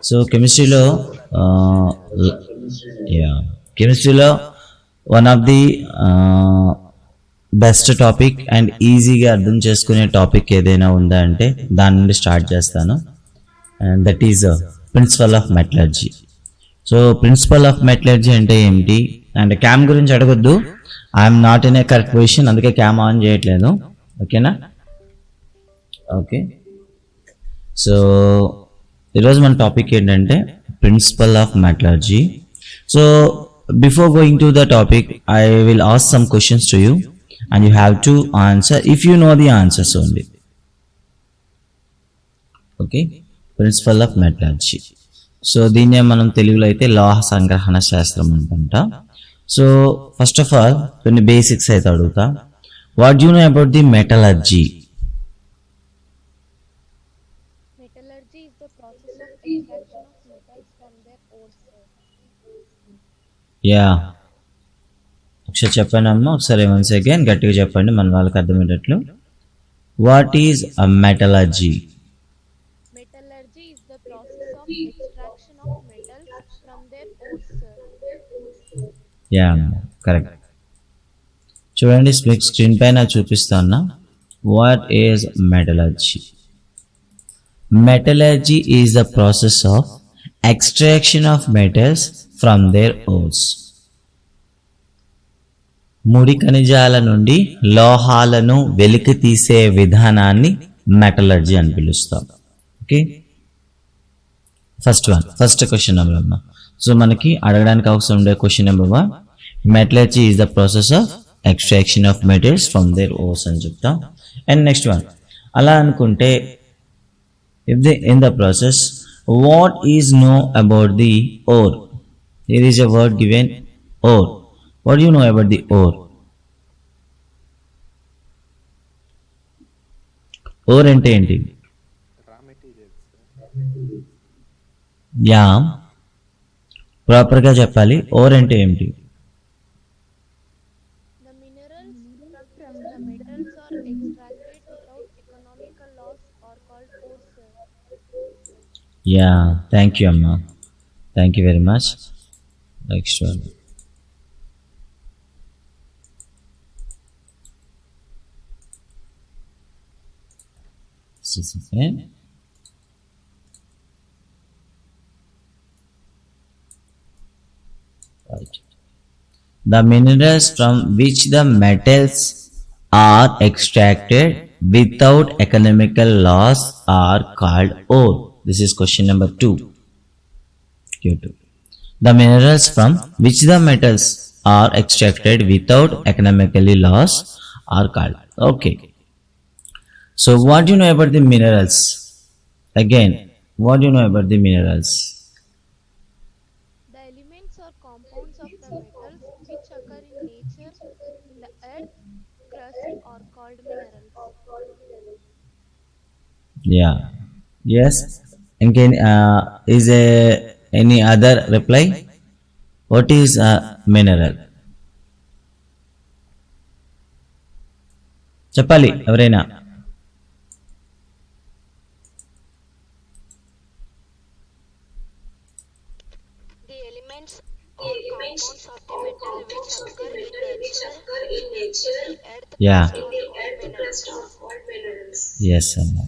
So కెమిస్ట్రీలో yeah కెమిస్ట్రీలో one of the best topic and ఈజీగా అర్థం చేసుకునే టాపిక్ ఏదైనా ఉందా అంటే దాని నుండి స్టార్ట్ చేస్తాను. And that is principle of metallurgy. So principle of metallurgy అంటే ఏమిటి? అండ్ క్యామ్ గురించి అడగొద్దు, I'm not in a correct position, అందుకే క్యామ్ ఆన్ చేయట్లేదు. ఓకేనా? ఓకే. సో ఈరోజు మన టాపిక్ ఏంటంటే principle of metallurgy. So before going to the topic I will ask some questions to you and you have to answer if you know the answers only. Okay, principle of metallurgy. So దీన్నే మనం తెలుగులో అయితే లోహ సంగ్రహణ శాస్త్రం అనుకుంటా. So first of all కొన్ని basics అయితే అడుగుతా. What you know about the metallurgy? Metallurgy is the process of extraction of metals from their ores. Yeah, ఒకసారి చెప్పండి అమ్మ, ఒకసారి వన్స్ అగైన్ గట్టిగా చెప్పండి మన వాళ్ళకి అర్థమయ్యేటట్లు. What is a metallurgy? Metallurgy is the process of extraction of metals from their ores. Yeah, correct. చూడండి స్క్రీన్ పైన చూపిస్తాను. What is metallurgy? Metallurgy is the process of extraction of metals from their ores. ముడి ఖనిజాల నుండి లోహాలను వెలికి తీసే విధానాన్ని metallurgy అని పిలుస్తాం. ఓకే, ఫస్ట్ క్వశ్చన్ నెంబర్ అమ్మా. సో మనకి అడగడానికి అవసరం ఉండే question number 1, metallurgy is the process of extraction of metals from their ores అని చెప్తాం. అండ్ నెక్స్ట్ వన్, అలా అనుకుంటే if they in the process what is know about the ore? Here is a word given ore. What do you know about the ore? Ore అంటే ఏంటి? Yeah, ప్రాపర్గా చెప్పాలి. Or అంటే ఏంటి? The minerals from the metals are extracted without economical loss are called ores. Yeah, thank you అమ్మా, thank you very much. Next one, right. The minerals from which the metals are extracted without economical loss are called ore. This is question number 2. Q2. The minerals from which the metals are extracted without economically loss are called. Okay. So what do you know about the minerals? Again, what do you know about the minerals? The elements or compounds of the metals which occur in nature in the earth crust are called minerals. Yeah. Yes. Again, is there any other reply? What is a mineral? చెప్పాలి ఎవరైనా. Yeah. Yes, అమ్మా,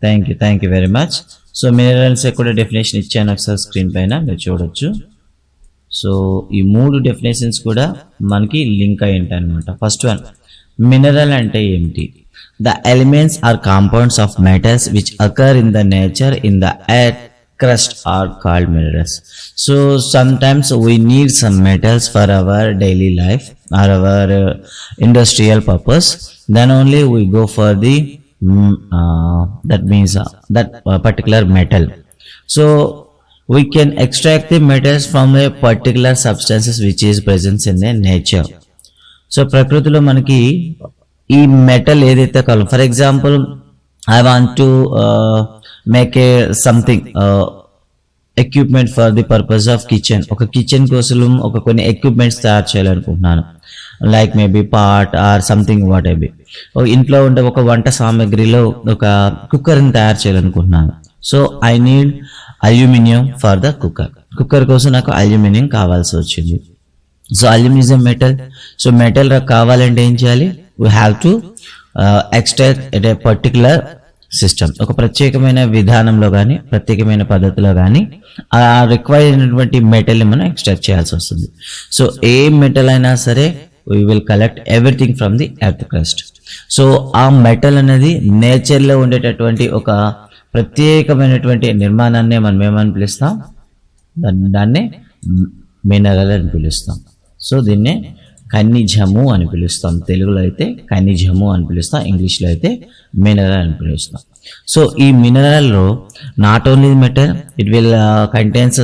thank you very much. So minerals కూడా definition ఇచ్చాను, ఒకసారి screen పైన మీరు చూడొచ్చు. So ఈ 3 డెఫినేషన్స్ కూడా మనకి లింక్ అయి ఉంటాయి అనమాట. ఫస్ట్ వన్, మినరల్ అంటే ఏమిటి? The elements or compounds of metals which occur in the nature in the earth crust are called minerals. So sometimes we need some metals for our daily life or our industrial purpose, then only we go for the that means that particular metal. So we can extract the metals from a particular substances which is present in the nature. So ప్రకృతిలో మనకి ఈ metal ఏదైతే కావాలి, for example I want to make a something equipment for the purpose of kitchen. ఒక kitchen కోసం ఒక కొన్ని equipments తయారు చేయాలనుకుంటున్నాను, like maybe pot or something what I be. ఇంట్లో ఉండే ఒక వంట సామాగ్రిలో ఒక కుక్కర్ని తయారు చేయాలనుకుంటున్నాను. So I need aluminium for the cooker కోసం నాకు అల్యూమినియం కావాల్సి వచ్చింది. So aluminium is a metal. So metal కావాలంటే ఏం చేయాలి? We have to extract at a particular system, ఒక ప్రత్యేకమైన విధానంలో కానీ ప్రత్యేకమైన పద్ధతిలో కానీ ఆ రిక్వైర్ అయినటువంటి మెటల్ని మనం ఎక్స్ట్రాక్ట్ చేయాల్సి వస్తుంది. సో ఏ మెటల్ అయినా సరే we will collect everything from the earth crust. So ఆ మెటల్ అనేది నేచర్లో ఉండేటటువంటి ఒక ప్రత్యేకమైనటువంటి నిర్మాణాన్ని మనం ఏమని పిలుస్తాం? దాన్నే మినరల్ అని పిలుస్తాం. సో దీన్నే ఖనిజము అని పిలుస్తాం. తెలుగులో అయితే ఖనిజము అని పిలుస్తాం, ఇంగ్లీష్లో అయితే మినరల్ అని పిలుస్తాం. సో ఈ మినరల్లో not only metal, it will contains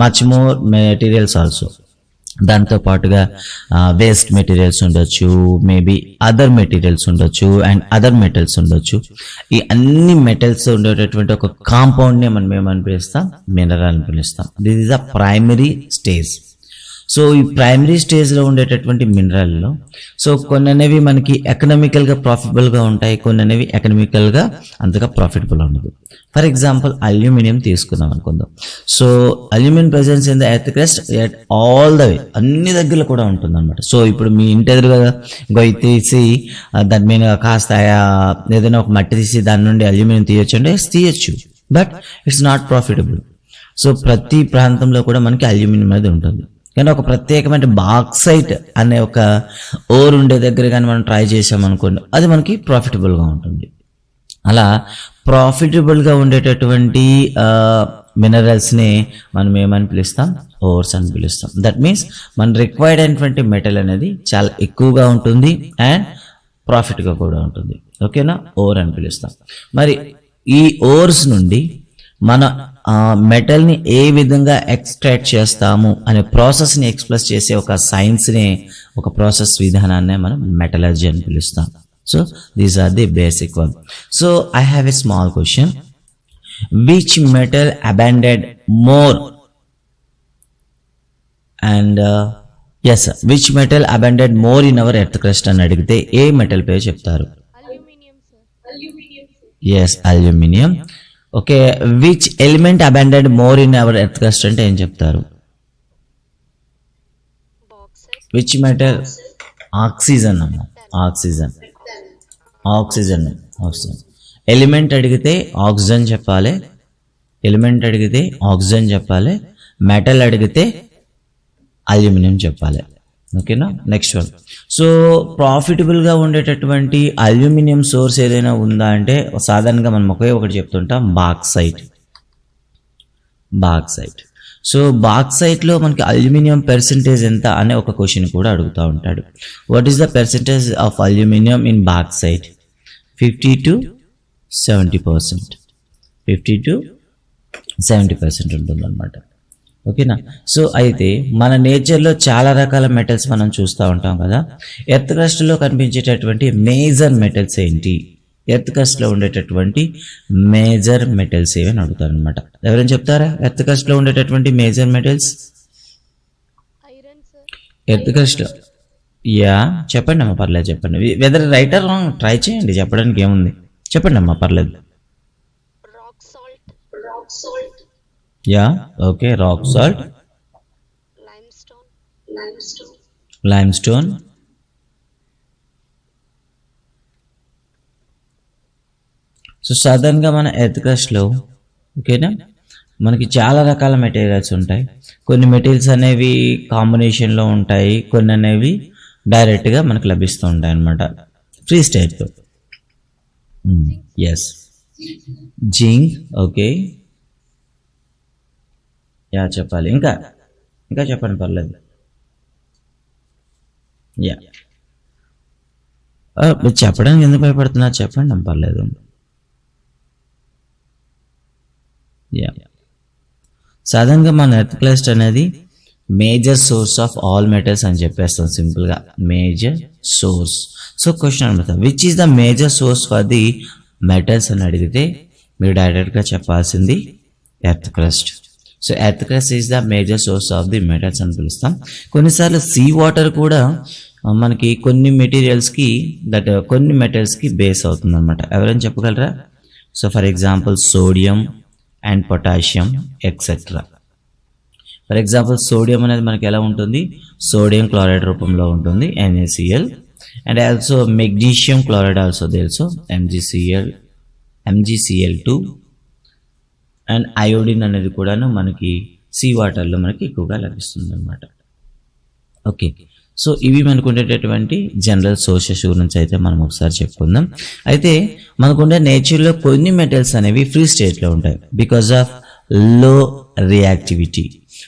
much more materials also. దాంతో పాటుగా వేస్ట్ మెటీరియల్స్ ఉండొచ్చు, మేబీ అదర్ మెటీరియల్స్ ఉండొచ్చు, అండ్ అదర్ మెటల్స్ ఉండొచ్చు. ఈ అన్ని మెటల్స్ ఉండేటటువంటి ఒక కాంపౌండ్ని మనం ఏమని పిలుస్తాం? మినరల్ అని పిలుస్తాం. This is a primary stage. So ఈ ప్రైమరీ స్టేజ్లో ఉండేటటువంటి మినరల్లో సో కొన్ని అనేవి మనకి ఎకనామికల్గా ప్రాఫిటబుల్గా ఉంటాయి, కొన్ని అనేవి ఎకనామికల్గా అంతగా ప్రాఫిటబుల్ ఉండదు. ఫర్ ఎగ్జాంపుల్ అల్యూమినియం తీసుకుందాం అనుకుందాం. So aluminium presence in the earth crust at all the way, అన్ని దగ్గరలో కూడా ఉంటుంది అనమాట. సో ఇప్పుడు మీ ఇంటి ఎదురుగా గొయ్యి తీసి దాని మీద కాస్త ఏదైనా ఒక మట్టి తీసి దాని నుండి అల్యూమినియం తీయొచ్చు అంటే తీయొచ్చు, but it's not profitable. So ప్రతి ప్రాంతంలో కూడా మనకి అల్యూమినియం అనేది ఉంటుంది. కానీ ఒక ప్రత్యేకమైన బాక్సైట్ అనే ఒక ఓర్ ఉండే దగ్గర కానీ మనం ట్రై చేసామనుకోండి, అది మనకి ప్రాఫిటబుల్గా ఉంటుంది. అలా ప్రాఫిటబుల్గా ఉండేటటువంటి మినరల్స్ని మనం ఏమని పిలుస్తాం? ఓర్స్ అని పిలుస్తాం. దట్ మీన్స్ మన రిక్వైర్డ్ అయినటువంటి మెటల్ అనేది చాలా ఎక్కువగా ఉంటుంది అండ్ ప్రాఫిట్గా కూడా ఉంటుంది. ఓకేనా? ఓర్ అని పిలుస్తాం. మరి ఈ ఓర్స్ నుండి మన మెటల్ని ఏ విధంగా ఎక్స్ట్రాక్ట్ చేస్తాము అనే ప్రాసెస్ని ఎక్స్ప్రెస్ చేసే ఒక సైన్స్ని, ఒక ప్రాసెస్ విధానాన్ని మనం మెటలర్జీ అని పిలుస్తాం. So these are the basic one. So I have a small question. Which metal abundant more and yes which metal abundant more in our earth crust అని అడిగితే ఏ మెటల్ పేరు చెప్తారు? Aluminium sir. Yes, aluminium. Okay, which element abundant more in our earth crust అంటే ఏం చెప్తారు? Which metal? Oxygen అన్న, oxygen. Oxygen element అడిగితే ఆక్సిజన్ చెప్పాలి, ఎలిమెంట్ అడిగితే ఆక్సిజన్ చెప్పాలి, మెటల్ అడిగితే అల్యూమినియం చెప్పాలి. ఓకేనా? Next one. సో ప్రాఫిటబుల్గా ఉండేటటువంటి అల్యూమినియం సోర్స్ ఏదైనా ఉందా అంటే సాధారణంగా మనం ఒకే ఒకటి చెప్తుంటాం, బాక్సైట్. బాక్సైట్. సో బాక్సైట్లో మనకి అల్యూమినియం పర్సెంటేజ్ ఎంత అనే ఒక క్వశ్చన్ కూడా అడుగుతూ ఉంటాడు. What is the percentage of aluminium in bauxite? 50 to 70%. 50 to 70% ఉంటుంది అనమాట. ఓకేనా? సో అయితే మన నేచర్లో చాలా రకాల మెటల్స్ మనం చూస్తూ ఉంటాం కదా. ఎర్త్ క్రస్ట్లో కనిపించేటటువంటి మేజర్ మెటల్స్ ఏంటి? ఎర్త్ క్రస్ట్లో ఉండేటటువంటి మేజర్ మెటల్స్ ఏమని అడుగుతారు అనమాట. ఎవరైనా చెప్తారా ఎర్త్ క్రస్ట్లో ఉండేటటువంటి major metals? Iron sir. Earth క్రస్ట్లో యా చెప్పండి అమ్మా, పర్లేదు చెప్పండి. Whether right or wrong try చేయండి, చెప్పడానికి ఏముంది, చెప్పండి అమ్మా, పర్లేదు. Rock salt. Yeah okay, rock salt, limestone, so సాధారణంగా మన ఎర్త్ క్రస్ట్లో ఓకేనా మనకి చాలా రకాల మెటీరియల్స్ ఉంటాయి. కొన్ని మెటీరియల్స్ అనేవి కాంబినేషన్లో ఉంటాయి, కొన్ని అనేవి డైరెక్ట్గా మనకు లభిస్తూ ఉంటాయి అన్నమాట ఫ్రీ స్టేట్లో. Yes, zinc. ఓకే, యా చెప్పాలి, ఇంకా ఇంకా చెప్పండి, పర్లేదు. యా మీరు చెప్పడానికి ఎందుకు భయపడుతున్నారు, చెప్పండి, పర్లేదు. యా సాధారణంగా మన ఎర్త్ క్రస్ట్ అనేది major source of all metals అని చెప్పేస్తాం సింపుల్గా, మేజర్ సోర్స్. సో క్వశ్చన్ అనమాట, which is the major source for the metals అని అడిగితే మీరు డైరెక్ట్గా చెప్పాల్సింది earth crust. So earth crust is the major source of the metals అని పిలుస్తాం. కొన్నిసార్లు సీ వాటర్ కూడా మనకి కొన్ని మెటీరియల్స్కి కొన్ని మెటల్స్కి బేస్ అవుతుంది అనమాట. ఎవరైనా చెప్పగలరా? So for example sodium, and potassium etcetera. For example sodium అనేది మనకి ఎలా ఉంటుంది, సోడియం క్లోరైడ్ రూపంలో ఉంటుంది NaCl, and also magnesium chloride also తెలుసు MgCl2, అండ్ అయోడిన్ అనేది కూడాను మనకి సీ వాటర్లో మనకి ఎక్కువగా లభిస్తుంది అనమాట. ఓకే, సో ఇవి మనకు ఉండేటటువంటి జనరల్ సోర్సెస్ గురించి అయితే మనం ఒకసారి చెప్పుకుందాం. అయితే మనకుండే నేచర్లో కొన్ని మెటల్స్ అనేవి ఫ్రీ స్టేట్లో ఉంటాయి బికాజ్ ఆఫ్ లో రియాక్టివిటీ.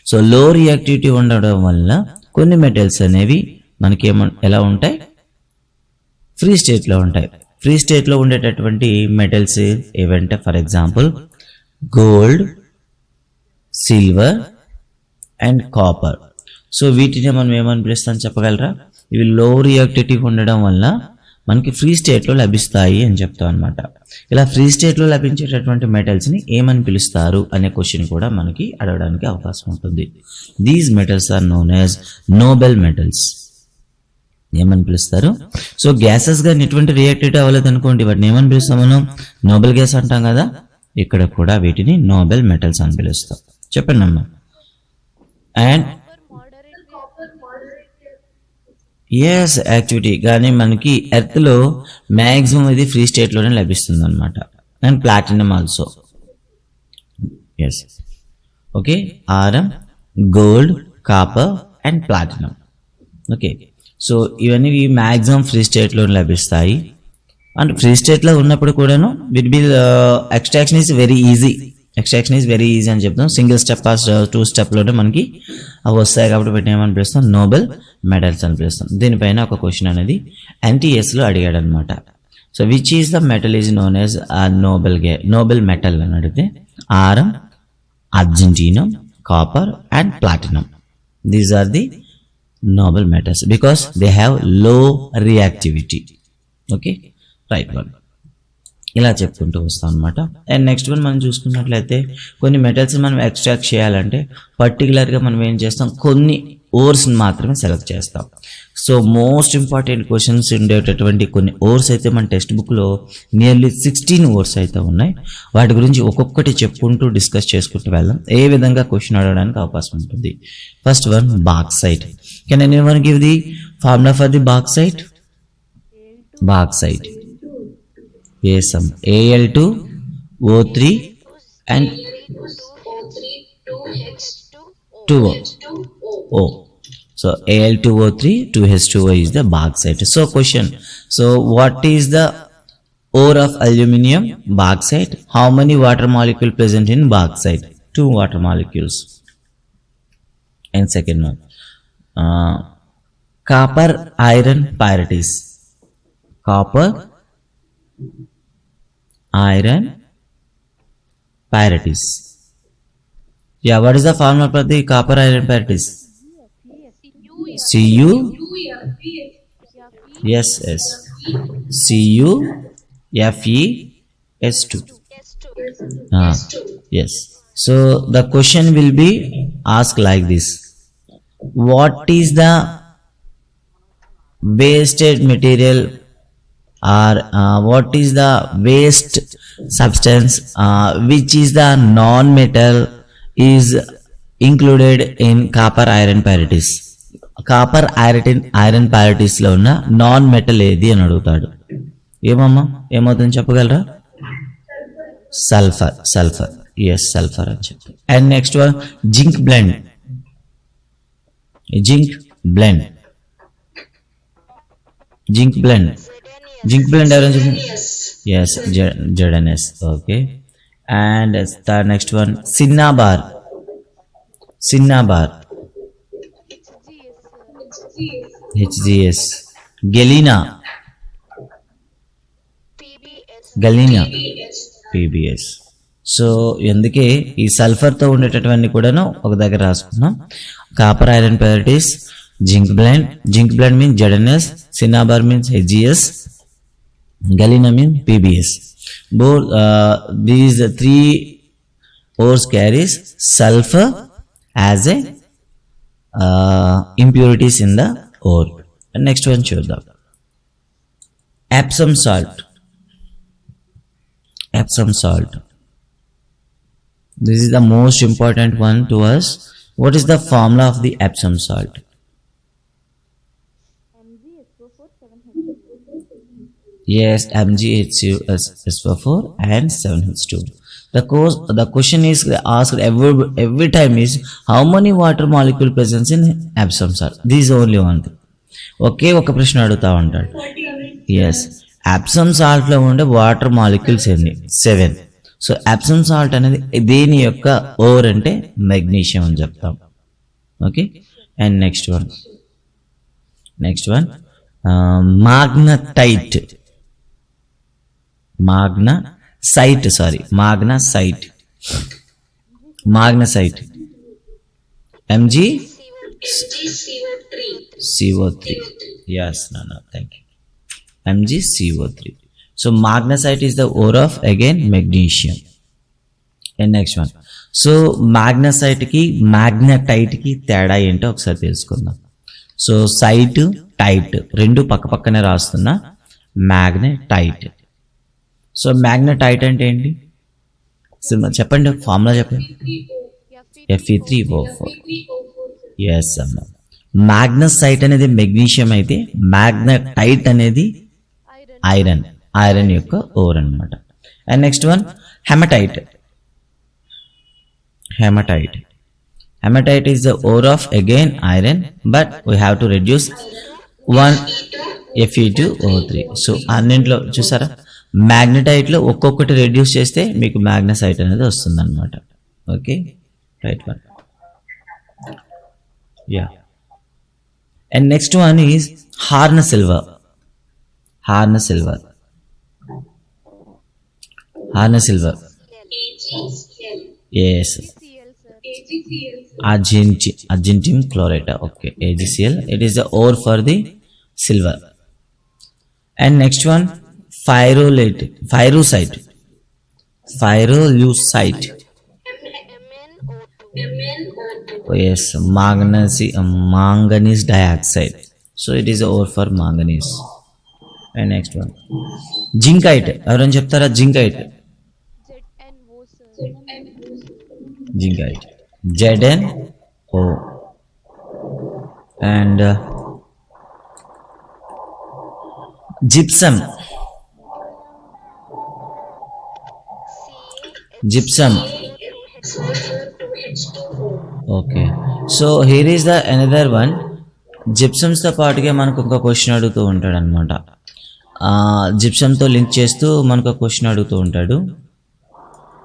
సో లో రియాక్టివిటీ ఉండడం వల్ల కొన్ని మెటల్స్ అనేవి మనకి ఎలా ఉంటాయి, ఫ్రీ స్టేట్లో ఉంటాయి. ఫ్రీ స్టేట్లో ఉండేటటువంటి మెటల్స్ ఏవంటే for example gold, silver and copper. So వీటిని మనం ఏమని పిలుస్తాం చెప్పగలరా? ఇవి లో రియాక్టివిటీ ఉండడం వల్ల మనకి ఫ్రీ స్టేట్లో లభిస్తాయి అని చెప్తాం అనమాట. ఇలా ఫ్రీ స్టేట్లో లభించేటటువంటి మెటల్స్ని ఏమని పిలుస్తారు అనే క్వశ్చన్ కూడా మనకి అడగడానికి అవకాశం ఉంటుంది. These metals are known as noble metals. ఏమని పిలుస్తారు? సో గ్యాసెస్గా ఎటువంటి రియాక్టివిటీ అవ్వలేదు అనుకోండి, వాటిని ఏమని పిలుస్తాం మనం? నోబెల్ గ్యాస్ అంటాం కదా. ఇక్కడ కూడా వీటిని నోబెల్ మెటల్స్ అని పిలుస్తాం. చెప్పండి అమ్మా. అండ్ ఎస్ యాక్టివిటీ కానీ మనకి ఎర్త్లో మ్యాక్సిమం ఇది ఫ్రీ స్టేట్లోనే లభిస్తుంది అనమాట. And platinum also. Yes, okay, aurum, gold, copper and platinum. Okay, so ఇవన్నీ మ్యాక్సిమం ఫ్రీ స్టేట్లో లభిస్తాయి. అండ్ ఫ్రీ స్టేట్లో ఉన్నప్పుడు కూడాను with be extraction is very easy. Extraction is very easy అని చెప్తాం. సింగిల్ స్టెప్ ఆ 2 స్టెప్లోనే మనకి అవి వస్తాయి కాబట్టి వీటిని ఏమని పిలుస్తాం? నోబెల్ మెటల్స్ అని పిలుస్తాం. దీనిపైన ఒక క్వశ్చన్ అనేది NTSలో అడిగాడు అనమాట. So which is the metal is known as noble metal అని అడిగితే aurum, argentum, copper and platinum. These are the noble metals because they have low reactivity. Okay, right one. ఇలా చెప్పుకుంటూ వస్తాం అనమాట. అండ్ నెక్స్ట్ వన్ మనం చూసుకున్నట్లయితే కొన్ని metals మనం ఎక్స్ట్రాక్ట్ చేయాలంటే పర్టికులర్గా మనం ఏం చేస్తాం, కొన్ని ఓర్స్ని మాత్రమే సెలెక్ట్ చేస్తాం. సో మోస్ట్ ఇంపార్టెంట్ క్వశ్చన్స్ ఉండేటటువంటి కొన్ని ఓర్స్ అయితే మన టెక్స్ట్ బుక్లో నియర్లీ 16 ఓర్స్ అయితే ఉన్నాయి. వాటి గురించి ఒక్కొక్కటి చెప్పుకుంటూ డిస్కస్ చేసుకుంటూ వెళ్దాం, ఏ విధంగా క్వశ్చన్ అడగడానికి అవకాశం ఉంటుంది. First one bauxite. Can anyone give the formula for the bauxite? Bauxite yes, Al2O3 and 2O. So Al2O3 2H2O is the bauxite. So question, so what is the ore of aluminium? Bauxite. How many water molecule present in bauxite? 2 water molecules. And second one, copper iron pyrites. Copper iron pyrites. Yeah, what is the formula for the copper iron pyrites? Cu. Yes, yes. CuFeS2. Yes. So the question will be asked like this: what is the wasted material or what is the waste substance which is the non-metal is included in copper iron pyrites? Copper iron pyrites లో ఉన్న non metal ఏది అని అడుగుతాడు. ఏమమ్మా ఏమవుతుంది చెప్పగలరా? Sulphur. Sulphur, yes, sulphur అని చెప్పి. And next one zinc blende. Zinc blende. Zinc blende. Zinc blende ఎవరైనా చెప్పండి. Yes, ZnS. Okay. And the next one cinnabar. Cinnabar. HGS. Galena. Galena. PBS. So ఎందుకే ఈ సల్ఫర్తో ఉండేటటువంటి కూడాను ఒక దగ్గర రాసుకున్నాం. Copper iron pyrites, zinc blende. Zinc blende means ZnS, cinnabar means HGS, galena means PBS. Both these 3 ores carries sulfur as a impurities in the ore. And next one చూద్దాం. Epsom salt. Epsom salt. This is the most important one to us. What is the formula of the Epsom salt? MgSO4 7H2O. Yes, MgHCl4 and 7H2. The question is asked every time is how many water molecule presence in Epsom salt? This is only one thing. ఒకే ఒక ప్రశ్న అడుగుతా ఉంటాడు. Yes, Epsom salt లో ఉండే water molecules ఎన్ని? 7. So Epsom salt అనేది దేని యొక్క ఓర్ అంటే మెగ్నీషియం అని చెప్తాం. Okay, and next one magnetite. Magnesite MgCO3. Yes, no, thank you. MgCO3. So magnesite is the ore of again magnesium. And next one. So magnesite ki magnetite ki తేడా ఏంటో ఒకసారి తెలుసుకుందాం. సో సైట్ టైట్ రెండు పక్క పక్కనే రాస్తున్నా. Magnetite. So magnetite అంటే ఏంటి? చెప్పండి, ఫార్ములా చెప్పండి. Fe3O4. ఎస్ అమ్మ. మ్యాగ్నసైట్ అనేది మెగ్నీషియం అయితే మ్యాగ్నటైట్ అనేది ఐరన్ యొక్క ఓర్ అన్నమాట. And next one hematite is the ore of again iron, but we have to reduce 1 Fe2O3. So అన్నింటిలో చూసారా, మ్యాగ్నటైట్ లో ఒక్కొక్కటి రెడ్యూస్ చేస్తే మీకు మ్యాగ్నసైట్ అనేది వస్తుంది అనమాట. Okay, right one. Yeah. And next one is Harner silver. Yes. Argentine chloride. Okay, AgCl. It is the ore for the silver. And next one, Pyrolusite. Oh, yes, manganese dioxide. So it is ore for manganese. And next one, zincite. ఎవరైనా చెప్తారా? Zincite. ZnO. And gypsum. Okay, so here is the another one. జిప్సమ్స్తో పాటుగా మనకు ఒక question అడుగుతూ ఉంటాడు అనమాట. జిప్సమ్తో link చేస్తూ మనకు ఒక క్వశ్చన్ అడుగుతూ ఉంటాడు.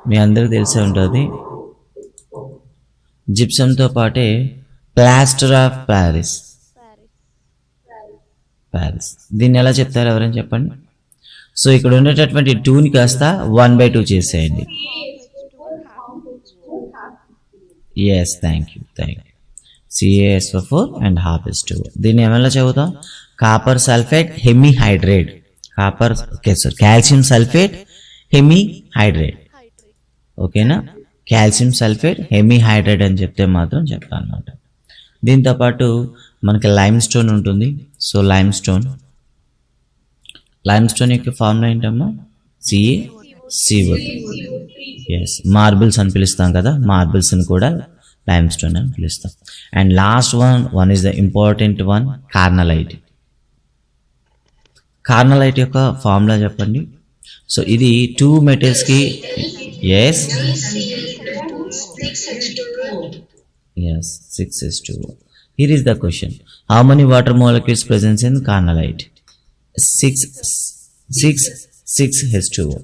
మీ అందరికీ తెలిసే ఉంటుంది. జిప్సమ్తో పాటే ప్లాస్టర్ ఆఫ్ ప్యారిస్. దీన్ని ఎలా చెప్తారు? ఎవరైనా చెప్పండి. సో ఇక్కడ ఉండేటటువంటి 2ని కాస్త 1/2 చేసేయండి. Yes, thank you. CaSO4 and half H2O. దీన్ని ఏమైనా చదువుతాం? Copper sulphate hemihydrate. Calcium sulphate hemihydrate. ఓకేనా? కాల్షియం సల్ఫేట్ హెమిహైడ్రేట్ అని చెప్తే మాత్రం చెప్తాను అనమాట. దీంతోపాటు మనకి లైమ్ స్టోన్ ఉంటుంది. సో లైమ్ స్టోన్ యొక్క ఫార్ములా ఏంటమ్మా? CaCO3. ఎస్, మార్బుల్స్ అని పిలుస్తాం కదా, మార్బుల్స్ని కూడా లైమ్ స్టోన్ అని పిలుస్తాం. And last one is the important one, carnallite యొక్క ఫార్ములా చెప్పండి. సో ఇది 2 మెటల్స్కి. Yes, 6H2O. Here is the question. How many water molecules present in carnallite? 6H2O.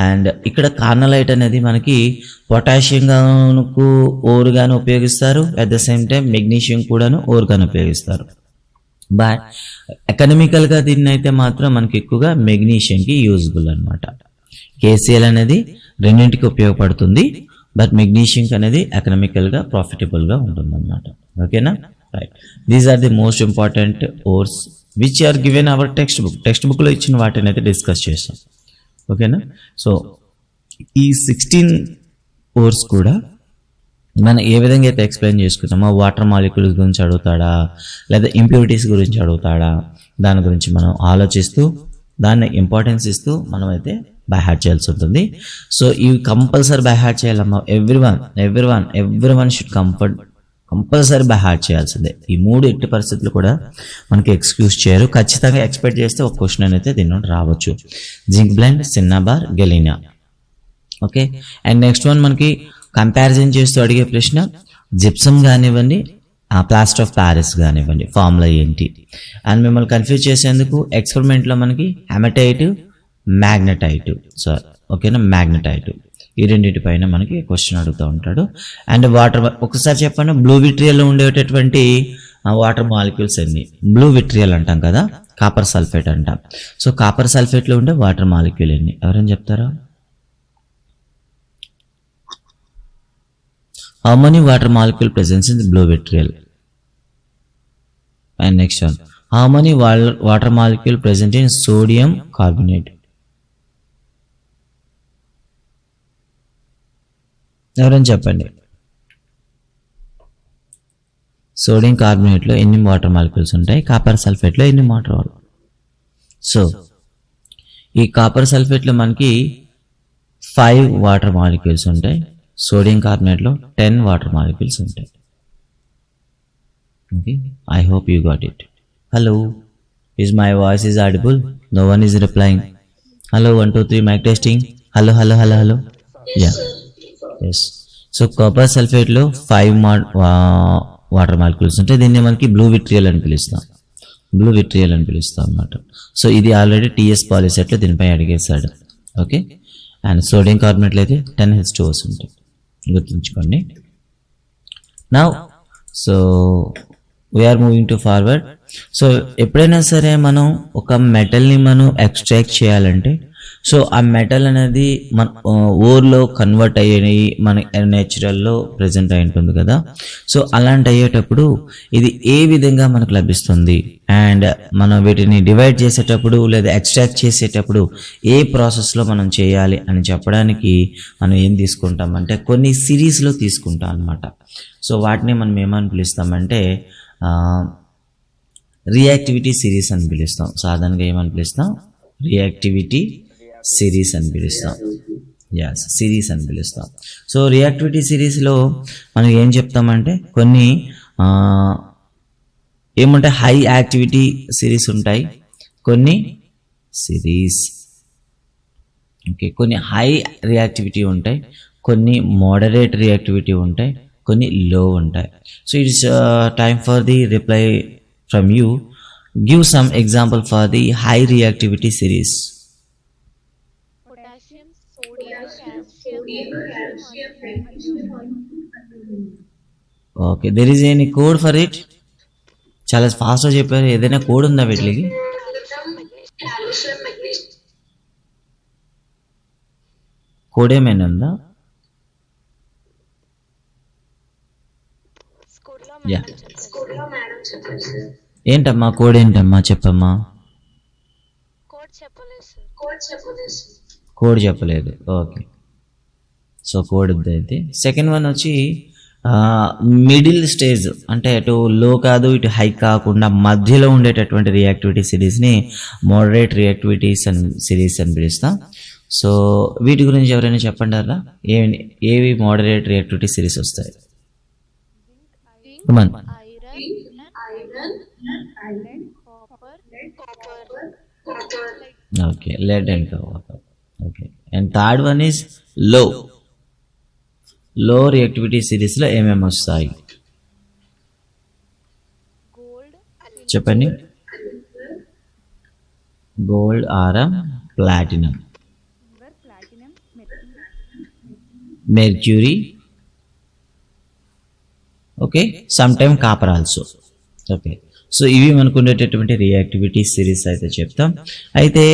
And ఇక్కడ కార్నలైట్ అనేది మనకి పొటాషియం గాను ఓరుగాను ఉపయోగిస్తారు. At the same time magnesium కూడాను ఓరుగాను ఉపయోగిస్తారు. బట్ ఎకనామికల్గా దీన్ని అయితే మాత్రం మనకి ఎక్కువగా మెగ్నీషియంకి యూజ్ఫుల్ అనమాట. KCl అనేది రెండింటికి ఉపయోగపడుతుంది, బట్ మెగ్నీషియం అనేది ఎకనామికల్గా ప్రాఫిటబుల్గా ఉంటుంది అనమాట. ఓకేనా? Right. These are the most important ores which are given our text బుక్లో ఇచ్చిన వాటిని అయితే డిస్కస్ చేస్తాం. ఓకేనా? సో ఈ 16 ఓర్స్ కూడా మనం ఏ విధంగా అయితే ఎక్స్ప్లెయిన్ చేసుకుంటామో, వాటర్ మాలిక్యూల్స్ గురించి అడుగుతాడా లేదా ఇంప్యూరిటీస్ గురించి అడుగుతాడా, దాని గురించి మనం ఆలోచిస్తూ దాన్ని ఇంపార్టెన్స్ ఇస్తూ మనం అయితే బై హార్ట్ చేయాల్సి ఉంటుంది. సో ఇవి కంపల్సరీ బై హార్ట్ చేయాలమ్మా. Every one should compulsory by heart చేయాల్సిందే. ఈ 3 ఎట్టి పరిస్థితులు కూడా మనకి ఎక్స్క్యూజ్ చేయరు. ఖచ్చితంగా ఎక్స్పెక్ట్ చేస్తే ఒక క్వశ్చన్ అనేది దీని నుండి రావచ్చు. Zinc blende, cinnabar, galena. Okay, and next one మనకి కంపారిజన్ చేస్తూ అడిగే ప్రశ్న జిప్సమ్ కానివ్వండి, ప్లాస్టర్ ఆఫ్ ప్యారిస్ కానివ్వండి, ఫార్ములా ఏంటి అండ్ మిమ్మల్ని కన్ఫ్యూజ్ చేసేందుకు ఎక్స్పెరిమెంట్లో మనకి హెమటైట్, మ్యాగ్నటైట్, సార్ ఓకేనా, మ్యాగ్నటైట్, ఈ రెండింటి పైన మనకి క్వశ్చన్ అడుగుతూ ఉంటాడు. అండ్ వాటర్, ఒకసారి చెప్పండి, బ్లూ విట్రియల్లో ఉండేటటువంటి వాటర్ మాలిక్యూల్స్ ఎన్ని? బ్లూ విట్రియల్ అంటాం కదా, కాపర్ సల్ఫేట్ అంటాం. సో కాపర్ సల్ఫేట్లో ఉండే వాటర్ మాలిక్యూల్ ఎన్ని? ఎవరైనా చెప్తారా? How many water molecule presents in the blue vitriol? And next one, how many water molecule present in sodium carbonate? ఎవరైనా చెప్పండి, సోడియం కార్బోనేట్లో ఎన్ని వాటర్ మాలిక్యూల్స్ ఉంటాయి, కాపర్ సల్ఫేట్లో ఎన్ని వాటర్? సో ఈ కాపర్ సల్ఫేట్లో మనకి 5 వాటర్ మాలిక్యూల్స్ ఉంటాయి, సోడియం కార్బోనేట్లో 10 వాటర్ మాలిక్యూల్స్ ఉంటాయి. Okay, I hope you got it. Hello, is my voice is audible? No one is replying. Hello, 1 2 3 mic testing. Hello hello hello hello, yeah, yes. So copper సల్ఫేట్లో 5 water molecules ఉంటాయి. దీన్ని మనకి blue vitriol అని పిలుస్తాం, blue vitriol అని పిలుస్తాం అన్నమాట. So ఇది ఆల్రెడీ టీఎస్ పాలిసెట్లో దీనిపై అడిగేశాడు. ఓకే, అండ్ సోడియం కార్బోనేట్లో అయితే 10 H2Os ఉంటాయి, గుర్తుంచుకోండి. Now so we're moving to forward. So ఎప్పుడైనా సరే మనం ఒక మెటల్ని మనం ఎక్స్ట్రాక్ట్ చేయాలంటే, సో ఆ మెటల్ అనేది మన ఓర్లో కన్వర్ట్ అయ్యి మన నేచురల్లో ప్రజెంట్ అయి ఉంటుంది కదా. సో అలాంటి అయ్యేటప్పుడు ఇది ఏ విధంగా మనకు లభిస్తుంది అండ్ మనం వీటిని డివైడ్ చేసేటప్పుడు లేదా ఎక్స్ట్రాక్ట్ చేసేటప్పుడు ఏ ప్రాసెస్లో మనం చేయాలి అని చెప్పడానికి మనం ఏం తీసుకుంటామంటే కొన్ని సిరీస్లో తీసుకుంటాం అన్నమాట. సో వాటిని మనం ఏమని పిలుస్తామంటే రియాక్టివిటీ సిరీస్ అని పిలుస్తాం. సాధారణంగా ఏమని పిలుస్తాం? రియాక్టివిటీ సిరీస్ అని పిలుస్తాం. యాస్, సిరీస్ అని పిలుస్తాం. సో రియాక్టివిటీ సిరీస్లో మనం ఏం చెప్తామంటే కొన్ని ఏమంటే హై యాక్టివిటీ సిరీస్ ఉంటాయి, కొన్ని సిరీస్ ఓకే, కొన్ని హై రియాక్టివిటీ ఉంటాయి, కొన్ని మోడరేట్ రియాక్టివిటీ ఉంటాయి, కొన్ని లో ఉంటాయి. So it's time for the reply from you. Give some example for the high reactivity series. Potassium, sodium, calcium, okay, there is any code for it? చాలా ఫాస్ట్గా చెప్పారు. ఏదైనా కోడ్ ఉందా వీటికి? కోడ్ ఏమైనా ఉందా? యా, ఏంటమ్మా కోడ్ ఏంటమ్మా చెప్పమ్మా. కోడ్ చెప్పలేదు. ఓకే, సో కోడ్ అయితే సెకండ్ వన్ వచ్చి మిడిల్ స్టేజ్, అంటే అటు లో కాదు ఇటు హై కాకుండా మధ్యలో ఉండేటటువంటి రియాక్టివిటీ సిరీస్ని మోడరేట్ రియాక్టివిటీస్ అని సిరీస్ అని పిలుస్తాం. సో వీటి గురించి ఎవరైనా చెప్పండి అలా, ఏవి మోడరేట్ రియాక్టివిటీ సిరీస్ వస్తాయి? Okay, lead and copper. Okay, and third one is low reactivity సిరీస్లో ఏమేమి వస్తాయి చెప్పండి? Gold, aurum, platinum, mercury, okay, some time copper also. Okay, so ఇవి మనకు ఉండేటటువంటి రియాక్టివిటీ సిరీస్ అయితే చెప్తాం. అయితే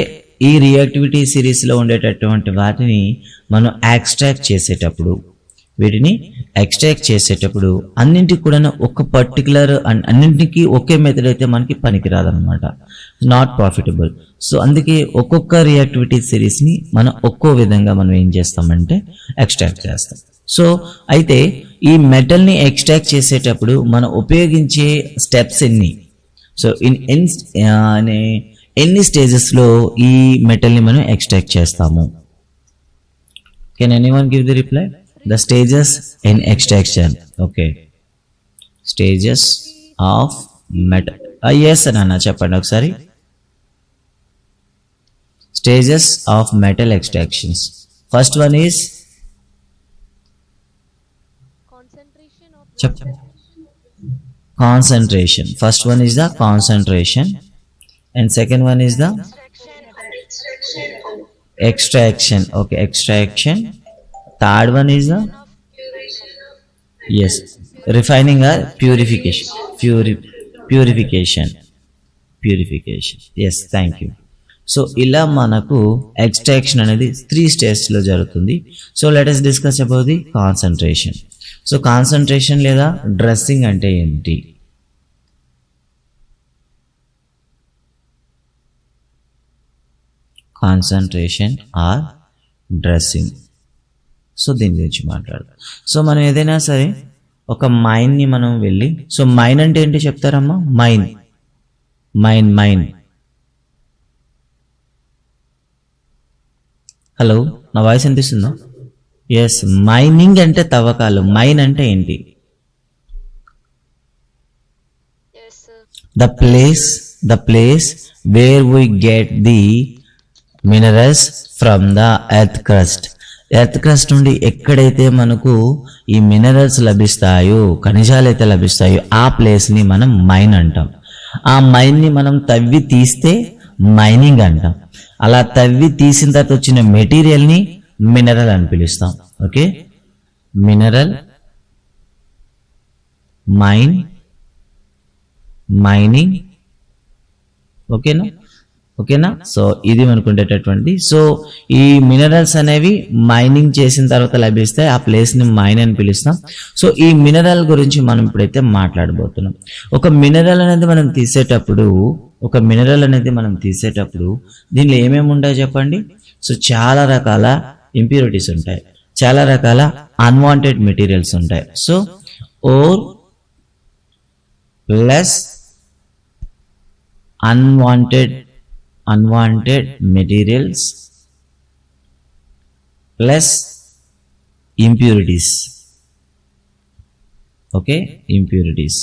ఈ రియాక్టివిటీ సిరీస్లో ఉండేటటువంటి వాటిని మనం ఎక్స్ట్రాక్ట్ చేసేటప్పుడు, వీటిని ఎక్స్ట్రాక్ట్ చేసేటప్పుడు అన్నింటికి కూడా ఒక పర్టికులర్ అన్నింటికి ఒకే మెథడ్ అయితే మనకి పనికిరాదనమాట, నాట్ ప్రాఫిటబుల్. సో అందుకే ఒక్కొక్క రియాక్టివిటీ సిరీస్ని మనం ఒక్కో విధంగా మనం ఏం చేస్తామంటే ఎక్స్ట్రాక్ట్ చేస్తాం. సో అయితే ఈ మెటల్ని ఎక్స్ట్రాక్ట్ చేసేటప్పుడు మనం ఉపయోగించే స్టెప్స్ ఎన్ని? సో ఎన్ని స్టేజెస్లో ఈ మెటల్ని మనం ఎక్స్ట్రాక్ట్ చేస్తాము Can anyone give the reply? The stages in extraction. Okay. Stages of metal. Yes, Nana, చెప్పండి ఒకసారి. Stages of metal extractions. First one is concentration of chap- concentration. First one is the concentration, and second one is the extraction. Okay, extraction. Third one is the yes, refining or purification. Purification. Yes, thank you. So ఇలా మనకు extraction అనేది 3 స్టేజ్లో జరుగుతుంది. So let us discuss about the concentration. So concentration లేదా dressing అంటే ఏంటి? Concentration are dressing. So దీని గురించి మాట్లాడదాం. సో మనం ఏదైనా సరే ఒక మైన్ని మనం వెళ్ళి, సో మైన్ అంటే ఏంటి చెప్తారమ్మా? మైన్ హలో, నా వాయిస్ అనిపిస్తుందా? ఎస్, మైనింగ్ అంటే తవ్వకాలు. మైన్ అంటే ఏంటి? The place where we get the minerals from the earth crust నుండి ఎక్కడైతే మనకు ఈ మినరల్స్ లభిస్తాయో, ఖనిజాలు అయితే లభిస్తాయో, ఆ ప్లేస్ని మనం మైన్ అంటాం. ఆ మైన్ని మనం తవ్వి తీస్తే మైనింగ్ అంటాం. అలా తవ్వి తీసిన తర్వాత వచ్చిన మెటీరియల్ని మినరల్ అని పిలుస్తాం. Okay, mineral, mining. ఓకేనా? సో ఇది అనుకునేటటువంటి. సో ఈ మినరల్స్ అనేవి మైనింగ్ చేసిన తర్వాత లభిస్తాయి. ఆ ప్లేస్ని మైన్ అని పిలుస్తాం. సో ఈ మినరల్ గురించి మనం ఇప్పుడైతే మాట్లాడబోతున్నాం. ఒక మినరల్ అనేది మనం తీసేటప్పుడు దీనిలో ఏమేమి ఉంటాయో చెప్పండి. సో చాలా రకాల ఇంప్యూరిటీస్ ఉంటాయి, చాలా రకాల అన్వాంటెడ్ మెటీరియల్స్ ఉంటాయి. So ore plus unwanted materials plus impurities. Okay, impurities.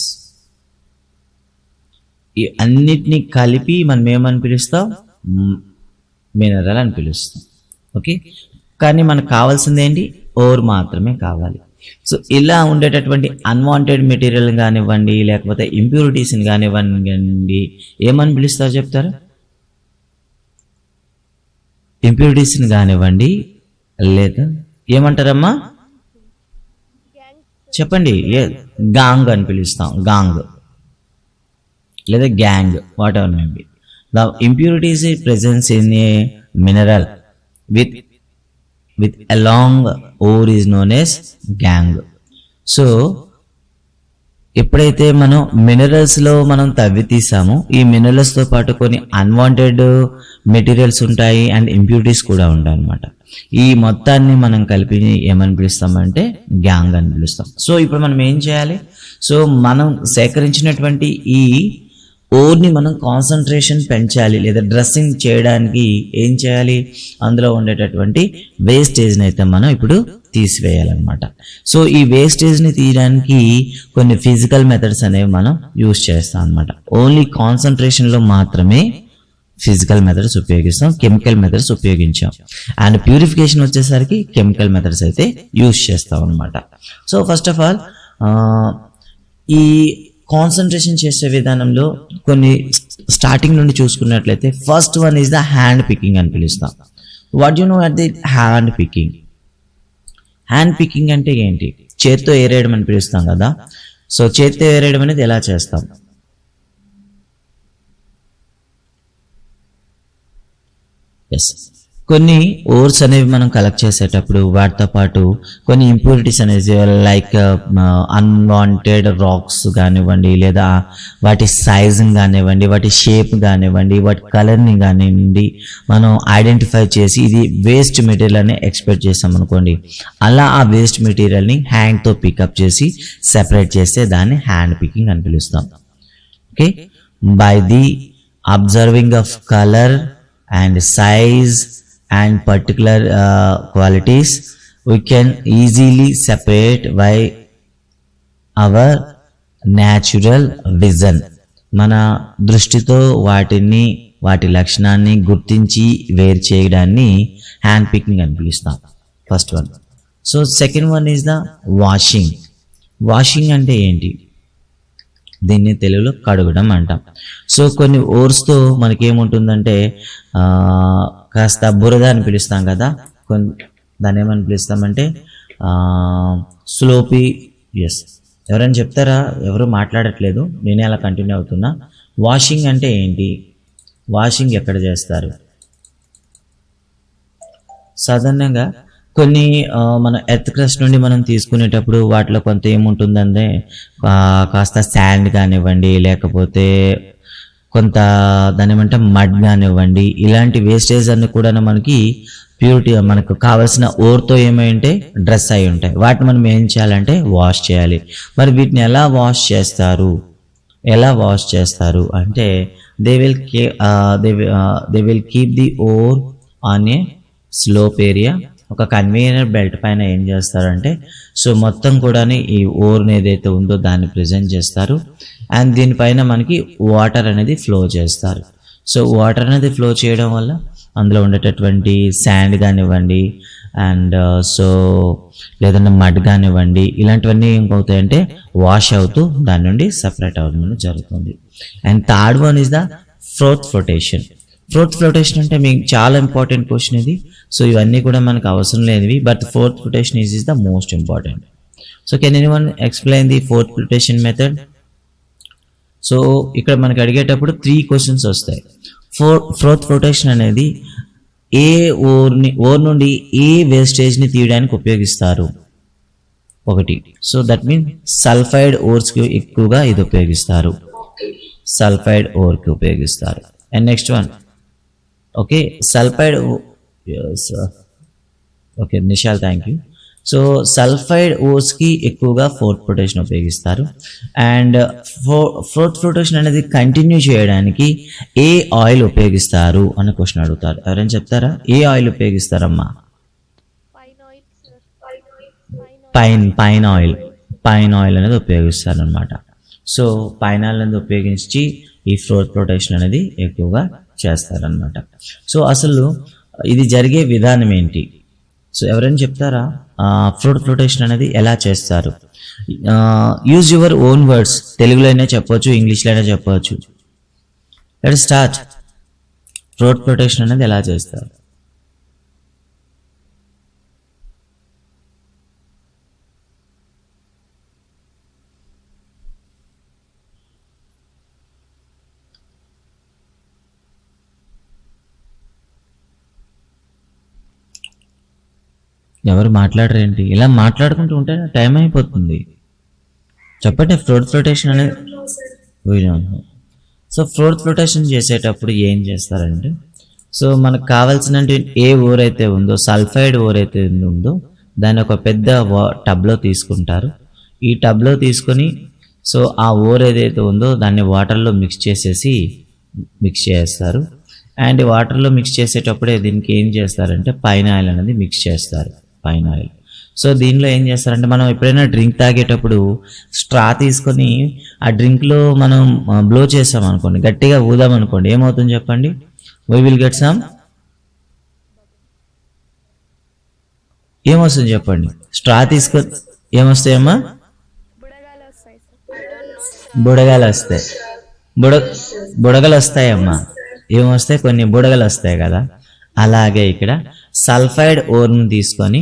ఈ అన్నిటినీ కలిపి మనం ఏమని పిలుస్తాం? మినరల్ అని పిలుస్తాం. ఓకే, కానీ మనకు కావాల్సింది ఏంటి? ఓర్ మాత్రమే కావాలి. సో ఇలా ఉండేటటువంటి అన్వాంటెడ్ మెటీరియల్ కానివ్వండి, లేకపోతే ఇంప్యూరిటీస్ని కానివ్వండి, ఏమని పిలుస్తారో చెప్తారా? ఇంప్యూరిటీస్ని కానివ్వండి, లేదా ఏమంటారమ్మా? చెప్పండి. గాంగ్ అని పిలుస్తాం. గాంగ్ లేదా gang, what ever may be. The impurities presence in a mineral with a long ore is known as gang. So ఎప్పుడైతే మనం మినరల్స్లో మనం తవ్వి తీసామో, ఈ మినరల్స్తో పాటు కొన్ని అన్వాంటెడ్ మెటీరియల్స్ ఉంటాయి అండ్ ఇంప్యూరిటీస్ కూడా ఉంటాయి అన్నమాట. ఈ మొత్తాన్ని మనం కలిపి ఏమని పిలుస్తామంటే గ్యాంగ్ అని పిలుస్తాం. సో ఇప్పుడు మనం ఏం చేయాలి? సో మనం సేకరించినటువంటి ఈ ఓర్ని మనం కాన్సన్ట్రేషన్ పెంచాలి, లేదా డ్రెస్సింగ్ చేయడానికి ఏం చేయాలి? అందులో ఉండేటటువంటి వేస్టేజ్ని అయితే మనం ఇప్పుడు తీసివేయాలన్నమాట. సో ఈ వేస్టేజ్ని తీయడానికి కొన్ని ఫిజికల్ మెథడ్స్ అనేవి మనం యూజ్ చేస్తాం అన్నమాట. ఓన్లీ కాన్సన్ట్రేషన్లో మాత్రమే ఫిజికల్ మెథడ్స్ ఉపయోగిస్తాం, కెమికల్ మెథడ్స్ ఉపయోగించాం. అండ్ ప్యూరిఫికేషన్ వచ్చేసరికి కెమికల్ మెథడ్స్ అయితే యూజ్ చేస్తాం అనమాట. సో ఫస్ట్ ఆఫ్ ఆల్ ఈ కాన్సన్ట్రేషన్ చేసే విధానంలో కొన్ని స్టార్టింగ్ నుండి చూసుకున్నట్లయితే first one is the hand picking అని పిలుస్తాం. What you no at the hand picking? Hand picking అంటే ఏంటి? చేత్తో ఏరేయడం అని పిలుస్తాం కదా. సో చేత్తో ఏరేయడం అనేది ఎలా చేస్తాం? ఎస్, కొన్ని ఓర్స్ అనేవి మనం కలెక్ట్ చేసేటప్పుడు వాటితో పాటు కొన్ని ఇంప్యూరిటీస్ అనేవి లైక్ అన్వాంటెడ్ రాక్స్ కానివ్వండి, లేదా వాటి సైజుని కానివ్వండి, వాటి షేప్ కానివ్వండి, వాటి కలర్ని కానివ్వండి, మనం ఐడెంటిఫై చేసి ఇది వేస్ట్ మెటీరియల్ అని ఎక్స్పెక్ట్ చేస్తాం అనుకోండి. అలా ఆ వేస్ట్ మెటీరియల్ని హ్యాండ్తో పికప్ చేసి సెపరేట్ చేస్తే దాన్ని హ్యాండ్ పికింగ్ అని పిలుస్తాం. Okay, by the observing of colour and size and particular qualities we can easily separate by our natural vision. మన దృష్టితో వాటి లక్షణాన్ని గుర్తించి వేరు చేయడాన్ని హ్యాండ్ పికింగ్ అని పిలుస్తాం. First one. So second one is the washing. Washing అంటే ఏంటి? దీన్ని తెలుగులో కడగడం అంటాం. సో కొన్ని ఓర్స్తో మనకేముంటుందంటే కాస్త బురద అని పిలుస్తాం కదా, దాన్ని ఏమని పిలుస్తామంటే స్లోపీ. ఎస్, ఎవరైనా చెప్తారా? ఎవరు మాట్లాడట్లేదు, నేనే అలా కంటిన్యూ అవుతున్నా. వాషింగ్ అంటే ఏంటి? వాషింగ్ ఎక్కడ చేస్తారు? సాధారణంగా కొన్ని మన ఎర్త్ క్రస్ట్ నుండి మనం తీసుకునేటప్పుడు వాటిలో కొంత ఏముంటుందంటే కాస్త శాండ్ కానివ్వండి, లేకపోతే కొంత దాని ఏమంటే మడ్ కానివ్వండి, ఇలాంటి వేస్టేజ్ అన్ని కూడా మనకి ప్యూరిటీ మనకు కావాల్సిన ఓర్తో ఏమై ఉంటాయి, డ్రెస్ అయి ఉంటాయి. వాటిని మనం ఏం చేయాలంటే వాష్ చేయాలి. మరి వీటిని ఎలా వాష్ చేస్తారు అంటే they will keep the ore on a slope area. ఒక కన్వేయర్ బెల్ట్ పైన ఏం చేస్తారంటే సో మొత్తం కూడా ఈ ఓర్ని ఏదైతే ఉందో దాన్ని ప్రెజెంట్ చేస్తారు. అండ్ దీనిపైన మనకి వాటర్ అనేది ఫ్లో చేస్తారు. సో వాటర్ అనేది ఫ్లో చేయడం వల్ల అందులో ఉండేటటువంటి శాండ్ కానివ్వండి అండ్ సో లేదంటే మడ్ కానివ్వండి, ఇలాంటివన్నీ ఏమవుతాయంటే వాష్ అవుతూ దాని నుండి సపరేట్ అవ్వడం జరుగుతుంది. And third one is the float flotation. Float flotation అంటే మీకు చాలా ఇంపార్టెంట్ క్వశ్చన్ ఇది. సో ఇవన్నీ కూడా మనకు అవసరం లేనివి, but fourth flotation is the most important. So can anyone explain the fourth flotation method? So ఇక్కడ మనకి అడిగేటప్పుడు 3 క్వశ్చన్స్ వస్తాయి. ఫోర్త్ ఫ్లోటేషన్ అనేది ఏ ఓర్ నుండి ఏ వేస్టేజ్ని తీయడానికి ఉపయోగిస్తారు? ఒకటి, సో దట్ మీన్ సల్ఫైడ్ ఓర్స్కి ఎక్కువగా ఇది ఉపయోగిస్తారు. సల్ఫైడ్ ఓర్కి ఉపయోగిస్తారు. And next one, okay sulphide, okay Nishal thank you. So sulphide ఓర్స్కి ఎక్కువగా ఫోర్త్ ఫ్లోటేషన్ ఉపయోగిస్తారు. అండ్ ఫోర్త్ ఫ్లోటేషన్ అనేది కంటిన్యూ చేయడానికి ఏ ఆయిల్ ఉపయోగిస్తారు అనే క్వశ్చన్ అడుగుతారు. ఎవరైనా చెప్తారా? ఏ ఆయిల్ ఉపయోగిస్తారమ్మా? పైన్ ఆయిల్ అనేది ఉపయోగిస్తారు అనమాట. సో పైన్ ఆయిల్ అనేది ఉపయోగించి ఈ ఫోర్త్ ఫ్లోటేషన్ అనేది ఎక్కువగా చేస్తారనమాట. సో అసలు ఇది జరిగే విధానం ఏంటి? సో ఎవరైనా చెప్తారా ఫోర్త్ ఫ్లోటేషన్ అనేది ఎలా చేస్తారు? Use your own words. తెలుగులో అయినా చెప్పవచ్చు, ఇంగ్లీష్లో అయినా చెప్పవచ్చు. Let start. ఫోర్త్ ఫ్లోటేషన్ అనేది ఎలా చేస్తారు? ఎవరు మాట్లాడరేంటి? ఇలా మాట్లాడుకుంటూ ఉంటే టైం అయిపోతుంది. చెప్పండి. ఫోర్త్ ఫ్లోటేషన్ అనేది సో ఫోర్త్ ఫ్లోటేషన్ చేసేటప్పుడు ఏం చేస్తారంటే సో మనకు కావాల్సిన ఏ ఓర్ అయితే ఉందో, సల్ఫైడ్ ఓర్ అయితే ఉందో దాన్ని ఒక పెద్ద టబ్లో తీసుకుంటారు. ఈ టబ్లో తీసుకొని సో ఆ ఓర్ ఏదైతే ఉందో దాన్ని వాటర్లో మిక్స్ చేస్తారు. అండ్ వాటర్లో మిక్స్ చేసేటప్పుడే దీనికి ఏం చేస్తారంటే పైన్ ఆయిల్ అనేది మిక్స్ చేస్తారు. Pine oil. సో దీనిలో ఏం చేస్తారంటే మనం ఎప్పుడైనా డ్రింక్ తాగేటప్పుడు స్ట్రా తీసుకొని ఆ డ్రింక్లో మనం బ్లో చేస్తాం అనుకోండి, గట్టిగా ఊదాం అనుకోండి, ఏమవుతుంది చెప్పండి? వీ విల్ గెట్ సమ్, ఏమొస్తుంది చెప్పండి? స్ట్రా తీసుకొని ఏమొస్తాయమ్మా? బుడగలు వస్తాయి. బుడగలు వస్తాయమ్మా. ఏమొస్తాయి? కొన్ని బుడగలు వస్తాయి కదా. అలాగే ఇక్కడ సల్ఫైడ్ ఓర్ని తీసుకొని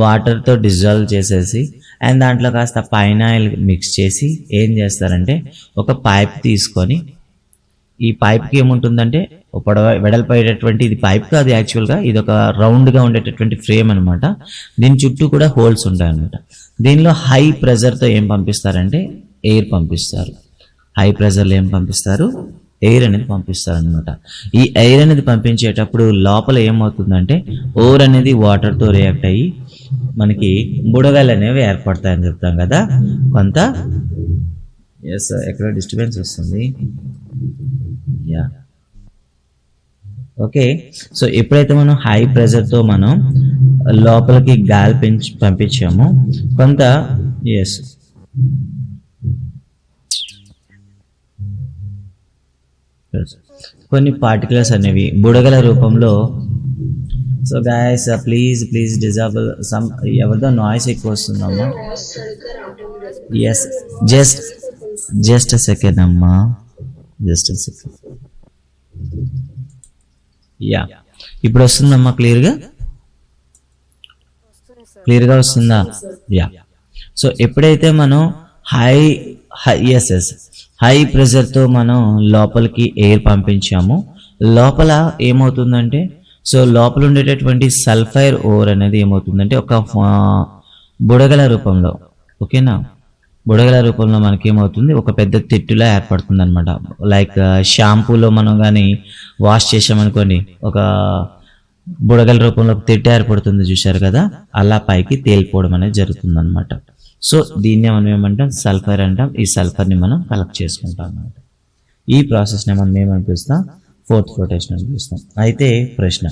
వాటర్తో డిజాల్వ్ చేసేసి అండ్ దాంట్లో కాస్త పైన్ ఆయిల్ మిక్స్ చేసి ఏం చేస్తారంటే ఒక పైప్ తీసుకొని, ఈ పైప్కి ఏముంటుందంటే వెడల్పోయేటటువంటి, ఇది పైప్ కాదు యాక్చువల్గా, ఇది ఒక రౌండ్గా ఉండేటటువంటి ఫ్రేమ్ అనమాట. దీని చుట్టూ కూడా హోల్స్ ఉంటాయి అనమాట. దీనిలో హై ప్రెజర్తో ఏం పంపిస్తారంటే ఎయిర్ పంపిస్తారు. హై ప్రెజర్లో ఏం పంపిస్తారు? ఎయిర్ అనేది పంపిస్తారు అనమాట. ఈ ఎయిర్ అనేది పంపించేటప్పుడు లోపల ఏమవుతుందంటే ఓర్ అనేది వాటర్తో రియాక్ట్ అయ్యి మనకి బుడగలు అనేవి ఏర్పడతాయని చెప్తాం కదా. కొంత ఎక్కడ డిస్టర్బెన్స్ వస్తుంది. Yeah okay. సో ఎప్పుడైతే మనం హై ప్రెషర్తో మనం లోపలికి గాలి పంపించామో కొంత ఎస్ కొన్ని పార్టికల్స్ అనేవి బుడగల రూపంలో. సో గాయస్ ప్లీజ్ డిజాబుల్ సమ్, ఎవరిదో నాయిస్ ఎక్కువ వస్తుందమ్మా. ఎస్, జస్ట్ సెకండ్ అమ్మా, జస్ట్ సెకండ్. యా, ఇప్పుడు వస్తుందమ్మా క్లియర్గా వస్తుందా? యా. సో ఎప్పుడైతే మనం హై ప్రెషర్తో మనం లోపలికి ఎయిర్ పంపించామో లోపల ఏమవుతుందంటే, సో లోపల ఉండేటటువంటి సల్ఫైర్ ఓర్ అనేది ఏమవుతుందంటే ఒక బుడగల రూపంలో, ఓకేనా, బుడగల రూపంలో మనకి ఏమవుతుంది, ఒక పెద్ద తిట్టులా ఏర్పడుతుంది అనమాట. లైక్ షాంపూలో మనం కానీ వాష్ చేసామనుకోండి, ఒక బుడగల రూపంలో తిట్టు ఏర్పడుతుంది చూశారు కదా, అలా పైకి తేలిపోవడం అనేది జరుగుతుంది అనమాట. సో దీన్ని మనం ఏమంటాం, సల్ఫర్ అంటాం. ఈ సల్ఫర్ని మనం కలెక్ట్ చేసుకుంటాం అన్నమాట. ఈ ప్రాసెస్ని మనం ఏమనిపిస్తాం, ఫోర్త్ ఫ్లోటేషన్ అని పిలుస్తాం. అయితే ప్రశ్న,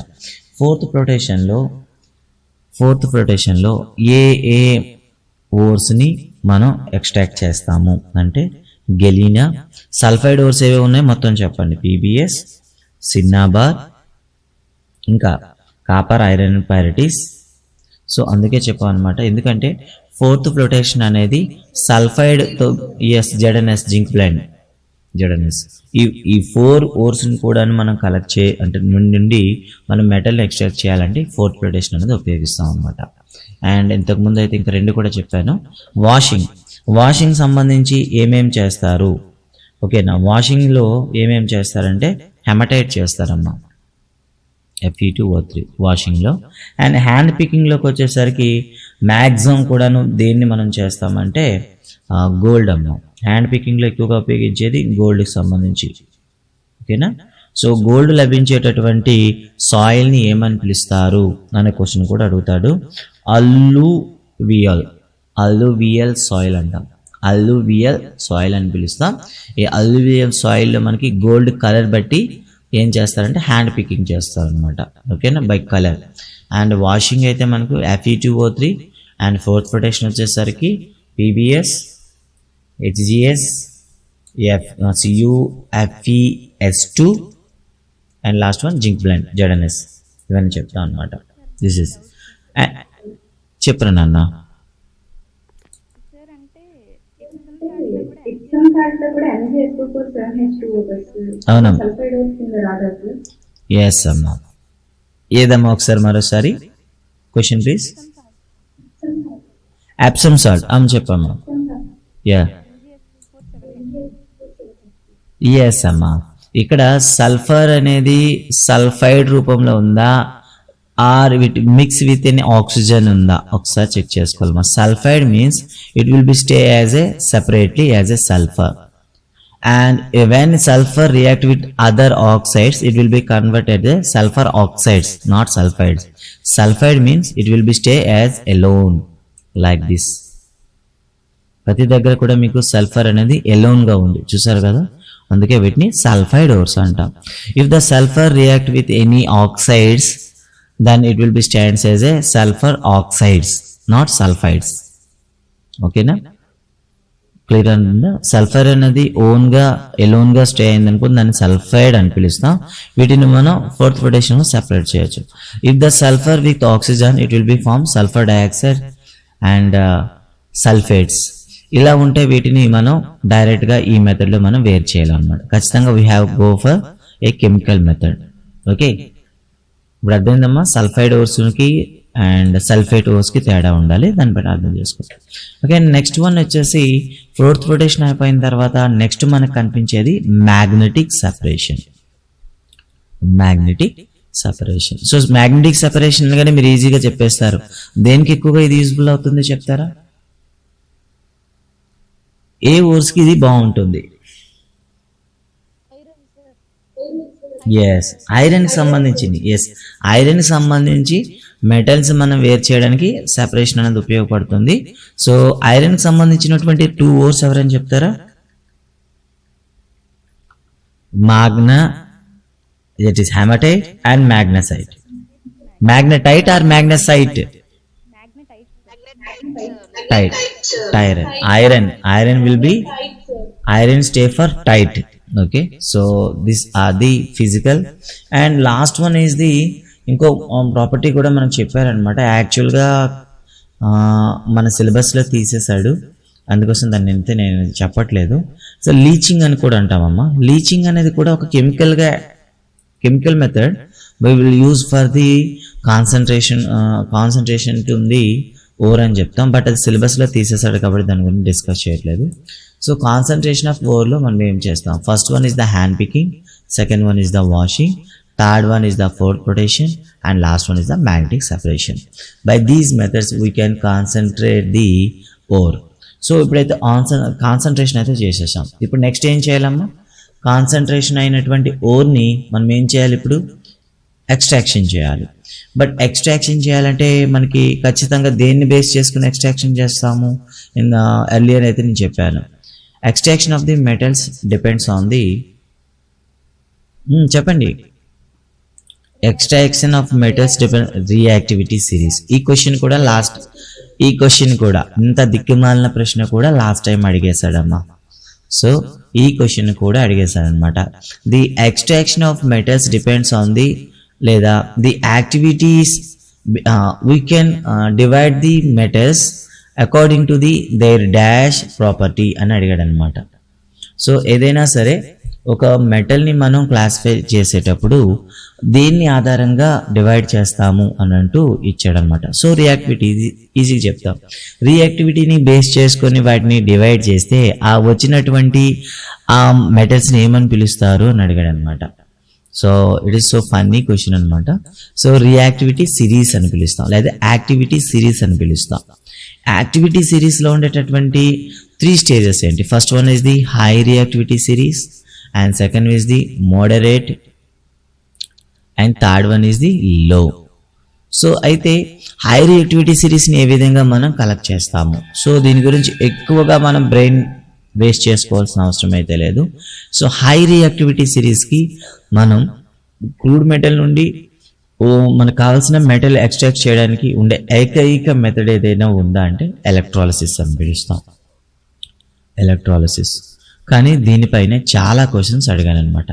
ఫోర్త్ ఫ్లోటేషన్లో ఏ ఓర్స్ని మనం ఎక్స్ట్రాక్ట్ చేస్తాము అంటే, గెలీనా, సల్ఫైడ్ ఓర్స్ ఏవే ఉన్నాయి మొత్తం చెప్పండి. పీబీఎస్, సిన్నాబార్, ఇంకా కాపర్ ఐరన్ పైరిటీస్. సో అందుకే చెప్పామన్నమాట, ఎందుకంటే ఫోర్త్ ఫ్లోటేషన్ అనేది సల్ఫైడ్తో జెడ్ఎన్ఎస్ జింక్ బ్లెండ్ జెడ్ఎన్ఎస్ ఈ 4 ఓర్స్ని కూడా మనం కలెక్ట్ అంటే నుండి మనం మెటల్ని ఎక్స్ట్రాక్ట్ చేయాలంటే ఫోర్త్ ఫ్లోటేషన్ అనేది ఉపయోగిస్తాం అనమాట. అండ్ ఇంతకుముందు అయితే ఇంకా 2 కూడా చెప్పాను. వాషింగ్ సంబంధించి ఏమేం చేస్తారు, ఓకేనా. వాషింగ్లో ఏమేం చేస్తారంటే హెమటైట్ చేస్తారమ్మా, Fe2O3 వాషింగ్లో. అండ్ హ్యాండ్ పికింగ్లోకి వచ్చేసరికి మ్యాక్సిమం కూడాను దేన్ని మనం చేస్తామంటే గోల్డ్ అమ్మ. హ్యాండ్ పికింగ్లో ఎక్కువగా ఉపయోగించేది గోల్డ్కి సంబంధించి, ఓకేనా. సో గోల్డ్ లభించేటటువంటి సాయిల్ని ఏమని పిలుస్తారు అనే క్వశ్చన్ కూడా అడుగుతాడు. అల్లువియల్ సాయిల్ అంటాం. అల్లువియల్ సాయిల్ అని పిలుస్తాం. ఈ అల్లువియల్ సాయిల్లో మనకి గోల్డ్ కలర్ బట్టి ఏం చేస్తారంటే హ్యాండ్ పికింగ్ చేస్తారు అనమాట, ఓకేనా, బై కలర్. అండ్ వాషింగ్ అయితే మనకు Fe2O3 అండ్ ఫోర్త్ ప్రొటెక్షన్ వచ్చేసరికి PBS, HGS, CuFeS2 and last one zinc blend ZNS. ఇవన్నీ చెప్తాం అనమాట. దిస్ ఇస్ చెప్పరా నాన్న. అవునా, ఎస్ అమ్మా. ఏదమ్మా ఒకసారి మరోసారి క్వశ్చన్ ప్లీజ్. ఎప్సమ్ సాల్ట్ చెప్పమ్మా. యా, ఎస్ అమ్మా. ఇక్కడ సల్ఫర్ అనేది సల్ఫైడ్ రూపంలో ఉందా or mix with any oxygen ఉందా ఒకసారి చెక్ చేసుకోవాలమ్మా. Sulphide means it will be stay as a separately as a sulphur. And when sulfur react with other oxides, it will be converted as sulfur oxides, not sulfides. Sulfide means it will be stay as alone like this. ప్రతి దగ్గర కూడా మీకు sulphur అనేది alone గా ఉంది చూసారు కదా, అందుకే వీటిని సల్ఫైడ్ ఓర్స్ అంటాం. If the sulphur react with any oxides then it will be stands as a sulfur oxides, not sulfides. ఓకేనా, క్లియర్ అండి. సల్ఫర్ అనేది ఓన్ గా ఎలోన్ గా స్టే అయింది అనుకో దాన్ని సల్ఫైడ్ అని పిలుస్తాం. వీటిని మనం ఫోర్త్ ప్రొటెక్షన్ లో సెపరేట్ చేయొచ్చు. If the sulphur with oxygen it will be form sulphur dioxide and sulphates. ఇలా ఉంటే వీటిని మనం డైరెక్ట్ గా ఈ మెథడ్ లో మనం వేరు చేయాలన్నమాట. ఖచ్చితంగా we have go for a chemical method. Okay, ఇప్పుడు అర్థమైందమ్మా, సల్ఫైడ్ ఓర్స్కి అండ్ సల్ఫేట్ ఓర్స్కి తేడా ఉండాలి, దాన్ని బట్టి అర్థం చేసుకోవాలి. ఓకే, నెక్స్ట్ వన్ వచ్చేసి ఫోర్త్ ప్రొటెక్షన్ అయిపోయిన తర్వాత నెక్స్ట్ మనకు కనిపించేది magnetic separation. So magnetic separation కానీ మీరు ఈజీగా చెప్పేస్తారు. దేనికి ఎక్కువగా ఇది యూజ్ఫుల్ అవుతుంది చెప్తారా? ఏ ఓర్స్కి ఇది బాగుంటుంది? ఎస్, ఐరన్కి సంబంధించింది. ఎస్, ఐరన్కి సంబంధించి మెటల్స్ మనం వేరు చేయడానికి సెపరేషన్ అనేది ఉపయోగపడుతుంది. సో ఐరన్కి సంబంధించినటువంటి 2 ఓర్స్ ఎవరైనా చెప్తారా? మాగ్నా It is hematite and magnesite. Magnetite or magnesite? Tide. Iron will be iron stay for tight. Okay, so these are the physical. And last one is the ఇంకో ప్రాపర్టీ కూడా మనకు చెప్పారనమాట. యాక్చువల్గా మన సిలబస్లో తీసేశాడు, అందుకోసం దాన్ని అయితే నేను చెప్పట్లేదు. సో లీచింగ్ అని కూడా అంటామమ్మా. లీచింగ్ అనేది కూడా ఒక chemical method we will use for the concentration to the ore అని చెప్తాం. బట్ అది సిలబస్లో తీసేసాడు కాబట్టి దాని గురించి డిస్కస్ చేయట్లేదు. సో కాన్సన్ట్రేషన్ ఆఫ్ ఓర్లో మనం ఏం చేస్తాం? First one is the hand picking, second one is the washing, third one is the froth flotation, and last one is the magnetic separation. By these methods we can concentrate the ore. So ఇప్పుడైతే concentration అయితే చేసేసాం. ఇప్పుడు next ఏం చేయాలమ్మా? Concentration అయినటువంటి ఓర్ని మనం ఏం చేయాలి? ఇప్పుడు ఎక్స్ట్రాక్షన్ చేయాలి. బట్ ఎక్స్ట్రాక్షన్ చేయాలంటే మనకి ఖచ్చితంగా దేన్ని బేస్ చేసుకుని ఎక్స్ట్రాక్షన్ చేస్తాము? ఇన్ ఎర్లియర్ అయితే నేను చెప్పాను, extraction of the metals depends on the చెప్పండి. Extraction of metals depend reactivity series. ఈ క్వశ్చన్ కూడా ఇంత దిక్కుమాలిన ప్రశ్న కూడా లాస్ట్ టైం అడిగేశాడమ్మా. సో ఈ క్వశ్చన్ కూడా అడిగేశాడనమాట. The extraction of metals depends on the లేదా the activities we can divide the metals according to the their dash property అని అడిగాడు అనమాట. సో ఏదైనా సరే ఒక మెటల్ని మనం క్లాసిఫై చేసేటప్పుడు దీన్ని ఆధారంగా డివైడ్ చేస్తాము అని అంటూ ఇచ్చాడనమాట. సో రియాక్టివిటీ ఈజీగా చెప్తాం. రియాక్టివిటీని బేస్ చేసుకొని వాటిని డివైడ్ చేస్తే ఆ వచ్చినటువంటి ఆ మెటల్స్ని ఏమని పిలుస్తారు అని అడిగాడు అనమాట. So it is so funny question అనమాట. సో రియాక్టివిటీ సిరీస్ అని పిలుస్తాం, లేదా యాక్టివిటీ సిరీస్ అని పిలుస్తాం. యాక్టివిటీ సిరీస్లో ఉండేటటువంటి 3 స్టేజెస్ ఏంటి? First one is the high reactivity series, and second is the moderate, and third one is the లో. సో అయితే హై రియాక్టివిటీ సిరీస్ని ఏ విధంగా మనం కలెక్ట్ చేస్తాము? సో దీని గురించి ఎక్కువగా మనం బ్రెయిన్ వేస్ట్ చేసుకోవాల్సిన అవసరం అయితే లేదు. సో హై రియాక్టివిటీ సిరీస్కి మనం క్రూడ్ మెటల్ నుండి మనకు కావాల్సిన మెటల్ ఎక్స్ట్రాక్ట్ చేయడానికి ఉండే ఏకైక మెథడ్ ఏదైనా ఉందా అంటే ఎలక్ట్రాలిసిస్ అని పిలుస్తాం. ఎలక్ట్రాలిసిస్. కానీ దీనిపైనే చాలా క్వశ్చన్స్ అడిగాను అనమాట.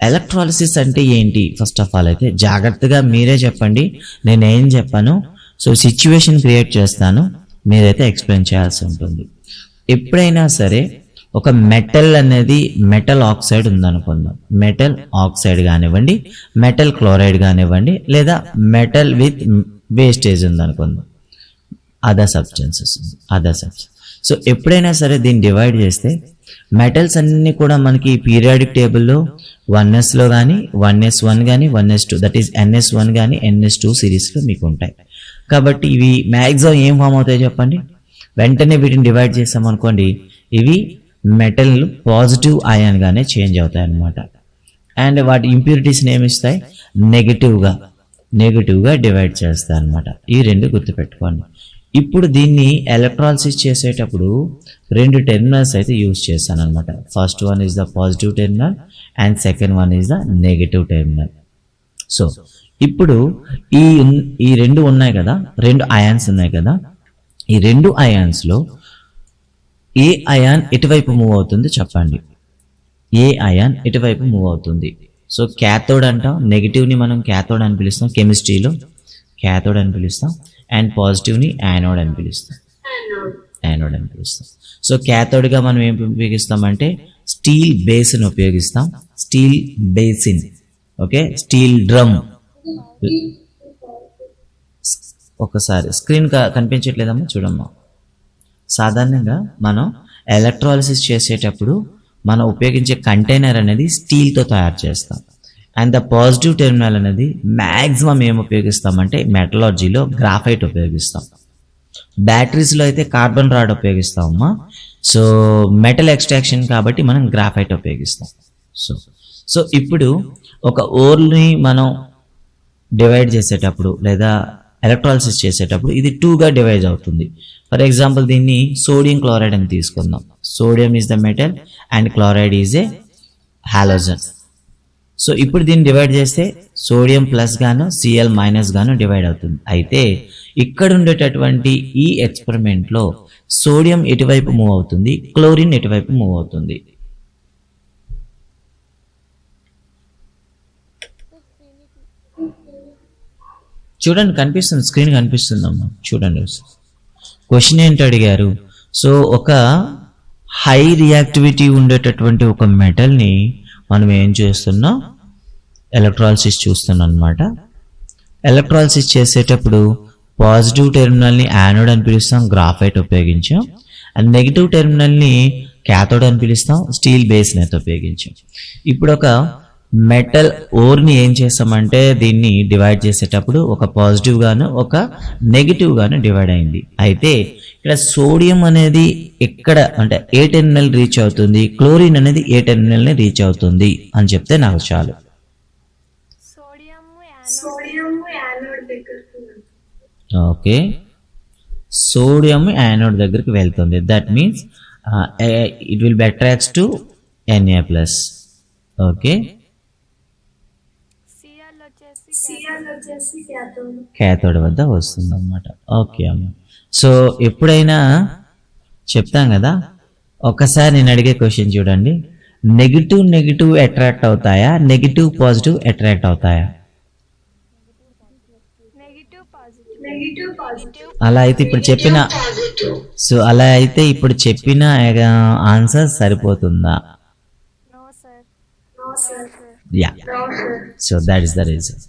ఎలక్ట్రాలిసిస్ అంటే ఏంటి? ఫస్ట్ ఆఫ్ ఆల్ అయితే జాగ్రత్తగా మీరే చెప్పండి, నేనేం చెప్పాను. సో సిచ్యువేషన్ క్రియేట్ చేస్తాను, మీరైతే ఎక్స్ప్లెయిన్ చేయాల్సి ఉంటుంది. ఎప్పుడైనా సరే ఒక మెటల్ అనేది మెటల్ ఆక్సైడ్ ఉందనుకుందాం. మెటల్ ఆక్సైడ్ కానివ్వండి, మెటల్ క్లోరైడ్ కానివ్వండి, లేదా మెటల్ విత్ వేస్టేజ్ ఉందనుకుందాం, అదర్ సబ్స్టెన్సెస్. సో ఎప్పుడైనా సరే దీన్ని డివైడ్ చేస్తే మెటల్స్ అన్నీ కూడా మనకి పీరియాడిక్ టేబుల్లో 1sలో కానీ 1s1 కానీ 1s2, దట్ ఈస్ ns1 కానీ ns2 సిరీస్లో మీకు ఉంటాయి. కాబట్టి ఇవి మ్యాక్సిమం ఏం ఫామ్ అవుతాయి చెప్పండి? వెంటనే వీటిని డివైడ్ చేసామనుకోండి, ఇవి మెటల్ పాజిటివ్ అయాన్గానే చేంజ్ అవుతాయి అన్నమాట. అండ్ వాటి ఇంప్యూరిటీస్ని ఏమిస్తాయి? నెగిటివ్గా డివైడ్ చేస్తాయి అన్నమాట. ఈ రెండు గుర్తుపెట్టుకోండి. ఇప్పుడు దీన్ని ఎలక్ట్రాలిసిస్ చేసేటప్పుడు 2 టెర్మినల్స్ అయితే యూజ్ చేస్తాను అనమాట. First one is the positive terminal and second one is the negative terminal. So ఇప్పుడు ఈ 2 ఉన్నాయి కదా, 2 అయాన్స్ ఉన్నాయి కదా. ఈ 2 అయాన్స్లో ఏ అయాన్ ఎటువైపు మూవ్ అవుతుంది చెప్పండి? ఏ అయాన్ ఎటువైపు మూవ్ అవుతుంది? సో క్యాథోడ్ అంటాం, నెగిటివ్ని మనం క్యాథోడ్ అని పిలుస్తాం, కెమిస్ట్రీలో క్యాథోడ్ అని పిలుస్తాం, అండ్ పాజిటివ్ని యానోడ్ అని పిలుస్తాం. సో క్యాథోడ్గా మనం ఏం ఉపయోగిస్తామంటే స్టీల్ బేసిన్ ఉపయోగిస్తాం. Steel basin, okay, steel drum. ఒకసారి స్క్రీన్ కనిపించట్లేదమ్మా, చూడమ్మా. సాధారణంగా మనం ఎలక్ట్రాలిసిస్ చేసేటప్పుడు మనం ఉపయోగించే కంటైనర్ అనేది స్టీల్తో తయారు చేస్తాం. అండ్ ద పాజిటివ్ టెర్మినల్ అనేది మ్యాక్సిమం ఏం ఉపయోగిస్తామంటే మెటలాలజీలో గ్రాఫైట్ ఉపయోగిస్తాం. బ్యాటరీస్లో అయితే కార్బన్ రాడ్ ఉపయోగిస్తామమ్మా. సో మెటల్ ఎక్స్ట్రాక్షన్ కాబట్టి మనం గ్రాఫైట్ ఉపయోగిస్తాం. సో ఇప్పుడు ఒక ఓర్ని మనం డివైడ్ చేసేటప్పుడు లేదా ఎలక్ట్రాలిసిస్ చేసేటప్పుడు ఇది 2గా డివైడ్ అవుతుంది. ఫర్ ఎగ్జాంపుల్ దీన్ని సోడియం క్లోరైడ్ అని తీసుకుందాం. Sodium is the metal and chloride is a halogen. So ఇప్పుడు దీన్ని డివైడ్ చేస్తే సోడియం ప్లస్ గాను సిఎల్ మైనస్ గాను డివైడ్ అవుతుంది. అయితే ఇక్కడ ఉండేటటువంటి ఈ ఎక్స్పెరిమెంట్లో సోడియం ఎటువైపు మూవ్ అవుతుంది, క్లోరిన్ ఎటువైపు మూవ్ అవుతుంది? చూడండి, కనిపిస్తుంది, స్క్రీన్ కనిపిస్తుందమ్మా, చూడండి. క్వశ్చన్ ఏంటి అడిగారు? సో ఒక హై రియాక్టివిటీ ఉండేటటువంటి ఒక మెటల్ని మనం ఏం చేస్తున్నాం, ఎలక్ట్రాలిసిస్ చూస్తున్నాం అనమాట. ఎలక్ట్రాలిసిస్ చేసేటప్పుడు పాజిటివ్ టెర్మినల్ని యానోడ్ అని పిలుస్తాం, గ్రాఫైట్ ఉపయోగించాం. అండ్ నెగిటివ్ టెర్మినల్ని క్యాథోడ్ అని పిలుస్తాం, స్టీల్ బేస్ అయితే ఉపయోగించాం. ఇప్పుడు ఒక మెటల్ ఓర్ని ఏం చేస్తామంటే దీన్ని డివైడ్ చేసేటప్పుడు ఒక పాజిటివ్ గాను ఒక నెగిటివ్ గాను డివైడ్ అయింది. అయితే ఇక్కడ సోడియం అనేది ఎక్కడ అంటే ఏ టెర్మినల్ రీచ్ అవుతుంది, క్లోరిన్ అనేది ఏ టెర్మినల్ని రీచ్ అవుతుంది అని చెప్తే నాకు చాలు. ఓకే, సోడియం యానోడ్ దగ్గరికి వెళ్తుంది. That means it will B attracts to Na plus. Okay, cathode వద్ద వస్తుంది అన్నమాట. ఓకే అమ్మ. సో ఎప్పుడైనా చెప్తాం కదా, ఒకసారి నేను అడిగే క్వశ్చన్ చూడండి, నెగిటివ్ నెగిటివ్ అట్రాక్ట్ అవుతాయా, నెగిటివ్ పాజిటివ్ అట్రాక్ట్ అవుతాయా? అలా అయితే ఇప్పుడు చెప్పిన ఆన్సర్ సరిపోతుందా? Yeah, so that is the reason.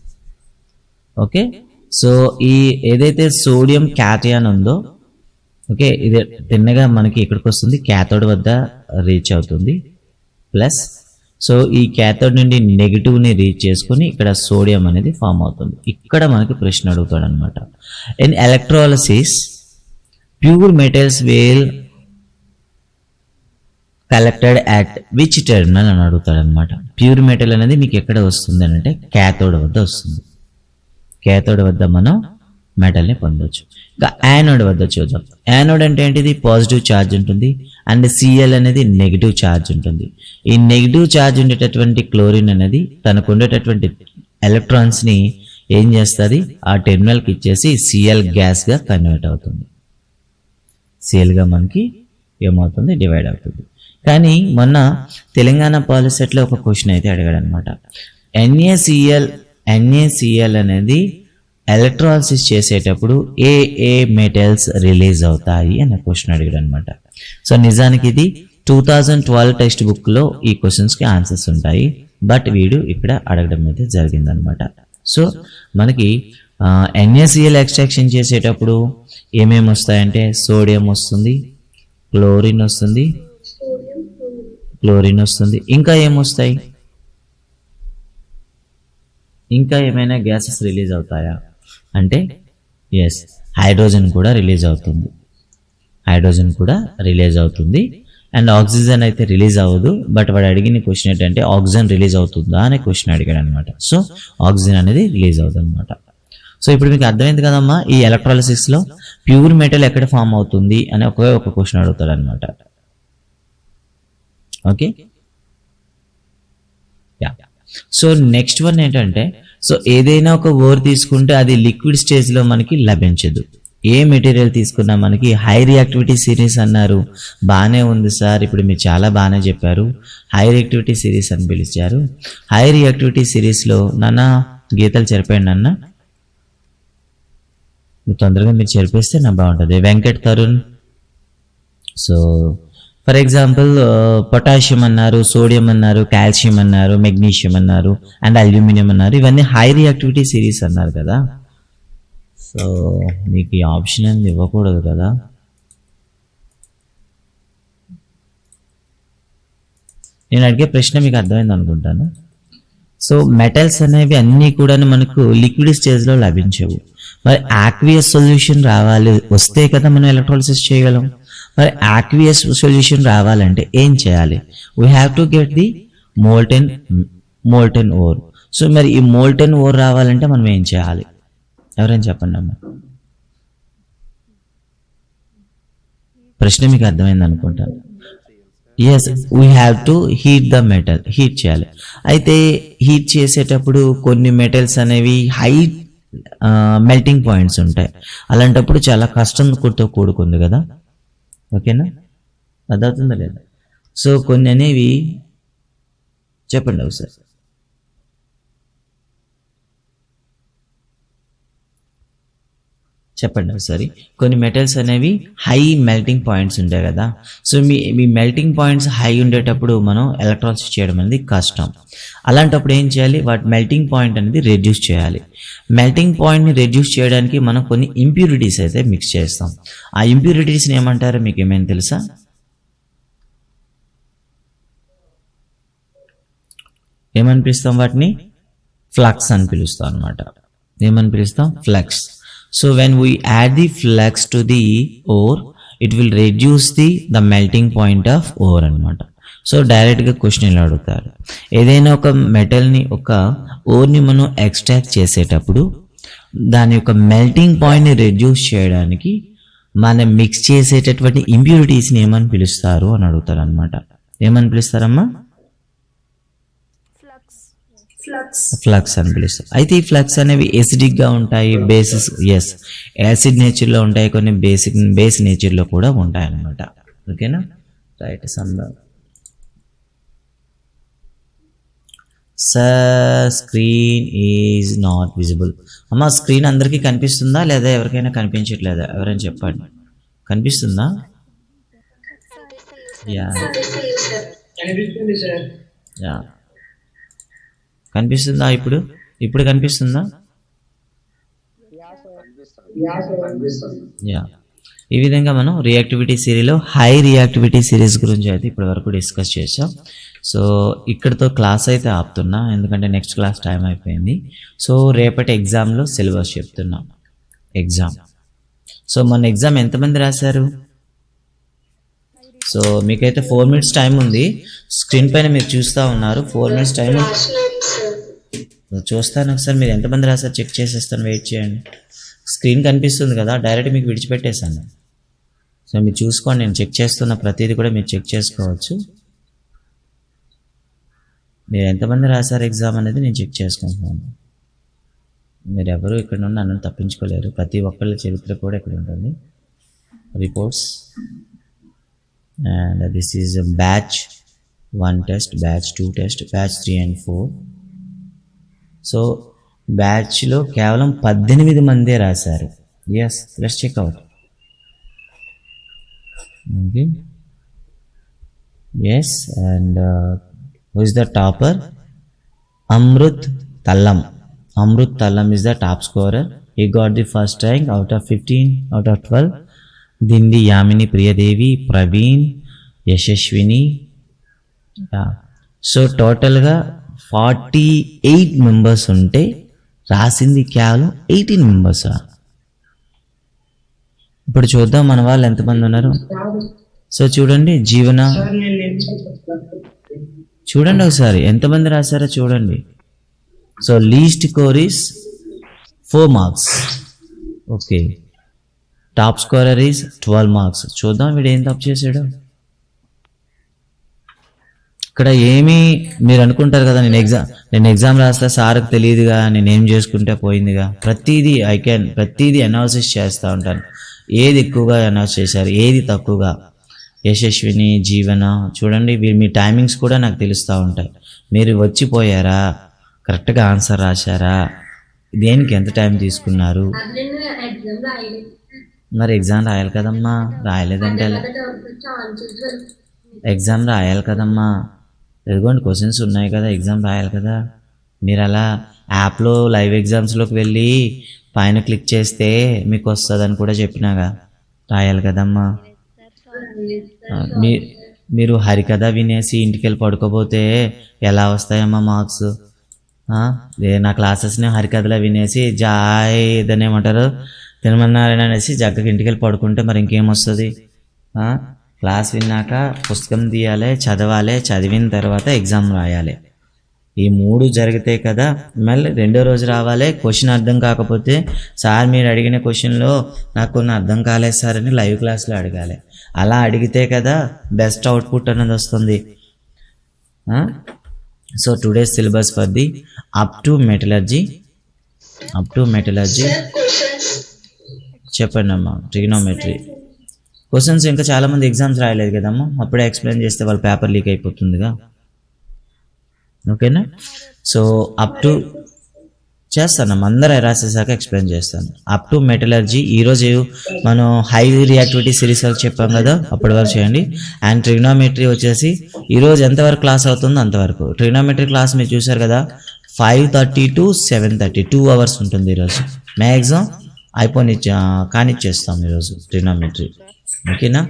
Okay, so ఈ ఏదైతే సోడియం క్యాటయాన్ ఉందో, ఓకే, ఇది తిన్నగా మనకి ఇక్కడికి వస్తుంది, క్యాథోడ్ వద్ద రీచ్ అవుతుంది ప్లస్. సో ఈ క్యాథోడ్ నుండి నెగిటివ్ని రీచ్ చేసుకుని ఇక్కడ సోడియం అనేది ఫామ్ అవుతుంది. ఇక్కడ మనకి ప్రశ్న అడుగుతాడు అనమాట, in electrolysis pure metals will collected at which terminal అని అడుగుతాడు అనమాట. ప్యూర్ మెటల్ అనేది మీకు ఎక్కడ వస్తుంది అని అంటే క్యాథోడ్ వద్ద వస్తుంది. క్యాథోడ్ వద్ద మనం మెటల్ని పొందొచ్చు. ఇంకా యానోడ్ వద్ద చూద్దాం. యానోడ్ అంటే ఏంటిది, పాజిటివ్ ఛార్జ్ ఉంటుంది అండ్ సిఎల్ అనేది నెగిటివ్ ఛార్జ్ ఉంటుంది. ఈ నెగిటివ్ ఛార్జ్ ఉండేటటువంటి క్లోరిన్ అనేది తనకు ఉండేటటువంటి ఎలక్ట్రాన్స్ని ఏం చేస్తుంది, ఆ టెర్మినల్కి ఇచ్చేసి సిఎల్ గ్యాస్గా కన్వర్ట్ అవుతుంది. సిఎల్గా మనకి ఏమవుతుంది, డివైడ్ అవుతుంది. కానీ మొన్న తెలంగాణ పాలిసెట్లో ఒక క్వశ్చన్ అయితే అడిగాడు అనమాట, NaCl అనేది ఎలక్ట్రాలిసిస్ చేసేటప్పుడు ఏ మెటల్స్ రిలీజ్ అవుతాయి అనే క్వశ్చన్ అడిగాడు అనమాట. సో నిజానికి ఇది 2012 టెక్స్ట్ బుక్లో ఈ క్వశ్చన్స్కి ఆన్సర్స్ ఉంటాయి, బట్ వీడు ఇక్కడ అడగడం అయితే జరిగిందనమాట. సో మనకి NaCl ఎక్స్ట్రాక్షన్ చేసేటప్పుడు ఏమేమి వస్తాయంటే సోడియం వస్తుంది, క్లోరిన్ వస్తుంది, ఇంకా ఏమొస్తాయి, ఇంకా ఏమైనా గ్యాసెస్ రిలీజ్ అవుతాయా అంటే ఎస్, హైడ్రోజన్ కూడా రిలీజ్ అవుతుంది. అండ్ ఆక్సిజన్ అయితే రిలీజ్ అవ్వదు, బట్ వాడు అడిగిన క్వశ్చన్ ఏంటంటే ఆక్సిజన్ రిలీజ్ అవుతుందా అనే క్వశ్చన్ అడిగాడు అనమాట. సో ఆక్సిజన్ అనేది రిలీజ్ అవుతుంది అనమాట. సో ఇప్పుడు మీకు అర్థమైంది కదమ్మా, ఈ ఎలక్ట్రాలిసిస్లో ప్యూర్ మెటల్ ఎక్కడ ఫామ్ అవుతుంది అని ఒక క్వశ్చన్ అడుగుతాడు అనమాట. ఓకే, సో నెక్స్ట్ వన్ ఏంటంటే, సో ఏదైనా ఒక ఓర్ తీసుకుంటే అది లిక్విడ్ స్టేజ్లో మనకి లభించదు. ఏ మెటీరియల్ తీసుకున్నా మనకి హై రియాక్టివిటీ సిరీస్ అన్నారు, బాగానే ఉంది సార్, ఇప్పుడు మీరు చాలా బాగానే చెప్పారు, హై రియాక్టివిటీ సిరీస్ అని పిలిచారు. హై రియాక్టివిటీ సిరీస్లో నాన్న గీతలు చెరిపోయండి అన్న, తొందరగా మీరు చెరిపేస్తే నా బాగుంటుంది. Venkat Tarun, so for example potassium అన్నారు, సోడియం అన్నారు, కాల్షియం అన్నారు, మెగ్నీషియం అన్నారు అండ్ అల్యూమినియం అన్నారు, ఇవన్నీ హై రియాక్టివిటీ సిరీస్ అన్నారు కదా. సో మీకు ఈ ఆప్షన్ అనేది ఇవ్వకూడదు కదా. నేను అడిగే ప్రశ్న మీకు అర్థమైంది అనుకుంటాను. సో మెటల్స్ అనేవి అన్నీ కూడా మనకు లిక్విడ్ స్టేజ్లో లభించవు. మరి ఆక్వియస్ సొల్యూషన్ వస్తే కదా మనం ఎలక్ట్రాలిసిస్ చేయగలం. మరి ఆక్వియస్ సొల్యూషన్ రావాలంటే ఏం చేయాలి, we have to get the molten ore. So మరి ఈ మోల్టెన్ ఓర్ రావాలంటే మనం ఏం చేయాలి, ఎవరైనా చెప్పండి అమ్మా. ప్రశ్న మీకు అర్థమైంది అనుకుంటాను. Yes we have to heat the metal, heat చేయాలి. అయితే హీట్ చేసేటప్పుడు కొన్ని మెటల్స్ అనేవి హై మెల్టింగ్ పాయింట్స్ ఉంటాయి. అలాంటప్పుడు చాలా కష్టంతో కూడుకుంది కదా, ఓకేనా, అర్థవుతుందా లేదా? సో కొన్ని అనేవి చెప్పండి ఒకసారి. చెప్పండి ఒకసారి. కొన్ని మెటల్స్ అనేవి హై మెల్టింగ్ పాయింట్స్ ఉంటాయి కదా. సో మీ మెల్టింగ్ పాయింట్స్ హై ఉండేటప్పుడు మనం ఎలక్ట్రాలిసిస్ చేయడం అనేది కష్టం. అలాంటప్పుడు ఏం చేయాలి, వాటి మెల్టింగ్ పాయింట్ అనేది రెడ్యూస్ చేయాలి. మెల్టింగ్ పాయింట్ని రెడ్యూస్ చేయడానికి మనం కొన్ని ఇంప్యూరిటీస్ అయితే మిక్స్ చేస్తాం. ఆ ఇంప్యూరిటీస్ని ఏమంటారో మీకు ఏమైనా తెలుసా? ఏమని పిలుస్తాం వాటిని? ఫ్లక్స్ అని పిలుస్తాం అనమాట. ఏమని పిలుస్తాం? Flux. So when we add the flux to the ore it will reduce the melting point of ore అనమాట. సో డైరెక్ట్గా క్వశ్చన్ ఇలా అడుగుతారు, ఏదైనా ఒక మెటల్ని, ఒక ఓర్ని మనం ఎక్స్ట్రాక్ట్ చేసేటప్పుడు దాని యొక్క మెల్టింగ్ పాయింట్ని రెడ్యూస్ చేయడానికి మనం మిక్స్ చేసేటటువంటి ఇంప్యూరిటీస్ని ఏమని పిలుస్తారు అని అడుగుతారు అనమాట. ఏమని పిలుస్తారమ్మా? ఫ్లక్స్ అని పిలుస్తాం. అయితే ఈ ఫ్లక్స్ అనేవి ఎసిడిక్గా ఉంటాయి, బేసిస్, ఎస్ యాసిడ్ నేచర్లో ఉంటాయి, కొన్ని బేస్ నేచర్లో కూడా ఉంటాయి అన్నమాట. ఓకేనా, right. Screen is not visible. అమ్మ స్క్రీన్ అందరికీ కనిపిస్తుందా లేదా? ఎవరికైనా కనిపించట్లేదా? ఎవరైనా చెప్పండి. కనిపిస్తుందా? యా యా కనిపిస్తుందా? ఇప్పుడు కనిపిస్తుందా? యా. ఈ విధంగా మనం రియాక్టివిటీ సిరీస్లో హై రియాక్టివిటీ సిరీస్ గురించి అయితే ఇప్పటి వరకు డిస్కస్ చేసాం. సో ఇక్కడితో క్లాస్ అయితే ఆపుతున్నా, ఎందుకంటే నెక్స్ట్ క్లాస్ టైం అయిపోయింది. సో రేపటి ఎగ్జామ్లో సిలబస్ చెప్తున్నాం. ఎగ్జామ్, సో మన ఎగ్జామ్ ఎంతమంది రాశారు? సో మీకైతే 4 minutes టైం ఉంది. స్క్రీన్ పైన మీరు చూస్తూ ఉన్నారు, 4 minutes టైం చూస్తాను. ఒకసారి మీరు ఎంతమంది రాశారు చెక్ చేసేస్తాను, వెయిట్ చేయండి. స్క్రీన్ కనిపిస్తుంది కదా, డైరెక్ట్ మీకు విడిచిపెట్టేశాను. సో మీరు చూసుకోండి, నేను చెక్ చేస్తున్న ప్రతిదీ కూడా మీరు చెక్ చేసుకోవచ్చు. మీరు ఎంతమంది రాశారు ఎగ్జామ్ అనేది నేను చెక్ చేసుకుంటున్నాను. మీరు ఎవరు ఇక్కడ నుండి నన్ను తప్పించుకోలేరు, ప్రతి ఒక్కళ్ళ చరిత్ర కూడా ఇక్కడ ఉంటుంది. Reports and this is batch 1 test, batch 2 test, batch 3 and 4. So బ్యాచ్లో కేవలం 18 మందే రాశారు. Yes, let's check out. Okay, yes. And who is the topper? Amrit Tallam. Amrit Tallam is the top scorer. He got the first rank out of 15 out of 12. Dindi Yamini Priyadevi, Praveen, Yashaswini. So టోటల్గా 48 members ఉంటే రాసింది కేవలం 18 మెంబర్సా? ఇప్పుడు చూద్దాం మన వాళ్ళు ఎంతమంది ఉన్నారు. సో చూడండి, జీవన చూడండి ఒకసారి ఎంతమంది రాశారో చూడండి. So least score is 4 marks. Okay, top scorer is 12 marks. చూద్దాం వీడు ఏం తప్పు చేశాడు. ఇక్కడ ఏమీ మీరు అనుకుంటారు కదా, నేను ఎగ్జామ్ రాస్తా సార్కి తెలియదుగా, నేనేం చేసుకుంటే పోయిందిగా. ప్రతిదీ అనాలిసిస్ చేస్తూ ఉంటాను. ఏది ఎక్కువగా అనౌన్స్ చేశారు, ఏది తక్కువగా. యశస్విని, జీవన చూడండి, మీ టైమింగ్స్ కూడా నాకు తెలుస్తూ ఉంటాయి. మీరు వచ్చిపోయారా, కరెక్ట్గా ఆన్సర్ రాశారా, దేనికి ఎంత టైం తీసుకున్నారు. మరి ఎగ్జామ్ రాయాలి కదమ్మా, రాయలేదంటే ఎగ్జామ్ రాయాలి కదమ్మా. ఎదుగోండి క్వశ్చన్స్ ఉన్నాయి కదా, ఎగ్జామ్ రాయాలి కదా. మీరు అలా యాప్లో లైవ్ ఎగ్జామ్స్లోకి వెళ్ళి పైన క్లిక్ చేస్తే మీకు వస్తుందని కూడా చెప్పినాగా, రాయాలి కదమ్మా. మీరు హరికథ వినేసి ఇంటికి వెళ్ళి పడుకోపోతే ఎలా వస్తాయమ్మా మార్క్స్? నా క్లాసెస్ని హరికథలా వినేసి జాయ్ దాన్ని ఏమంటారు తినమన్నారని అనేసి జగ్గకి ఇంటికి వెళ్ళి పడుకుంటే మరి ఇంకేం వస్తుంది? క్లాస్ విన్నాక పుస్తకం తీయాలి, చదవాలి, చదివిన తర్వాత ఎగ్జామ్ రాయాలి. ఈ 3 జరిగితే కదా మళ్ళీ రెండో రోజు రావాలి. క్వశ్చన్ అర్థం కాకపోతే సార్ మీరు అడిగిన క్వశ్చన్లో నాకు కొన్ని అర్థం కాలేదు సార్ అని లైవ్ క్లాస్లో అడగాలి. అలా అడిగితే కదా బెస్ట్ అవుట్పుట్ అనేది వస్తుంది. So today's syllabus for the up to metallurgy చెప్పండి అమ్మా. ట్రిగ్నోమెట్రీ క్వశ్చన్స్ ఇంకా చాలామంది ఎగ్జామ్స్ రాయలేదు కదమ్మా, అప్పుడే ఎక్స్ప్లెయిన్ చేస్తే వాళ్ళ పేపర్ లీక్ అయిపోతుందిగా. ఓకేనా? సో అప్ టు చేస్తాను, అందరూ రాసేసాక ఎక్స్ప్లెయిన్ చేస్తాను. అప్ టు మెటలర్జీ ఈరోజు మనం హై రియాక్టివిటీ సిరీస్ వరకు చెప్పాం కదా, అప్పటి వరకు చేయండి. అండ్ ట్రిగ్నోమెట్రీ వచ్చేసి ఈరోజు ఎంతవరకు క్లాస్ అవుతుందో అంతవరకు. ట్రిగ్నోమెట్రీ క్లాస్ మీరు చూసారు కదా, 5:30 to 7:30 2 hours ఉంటుంది ఈరోజు. మ్యాక్సిమం కానిచ్చేస్తాం ఈరోజు ట్రిగ్నోమెట్రీ. ఓకేనా?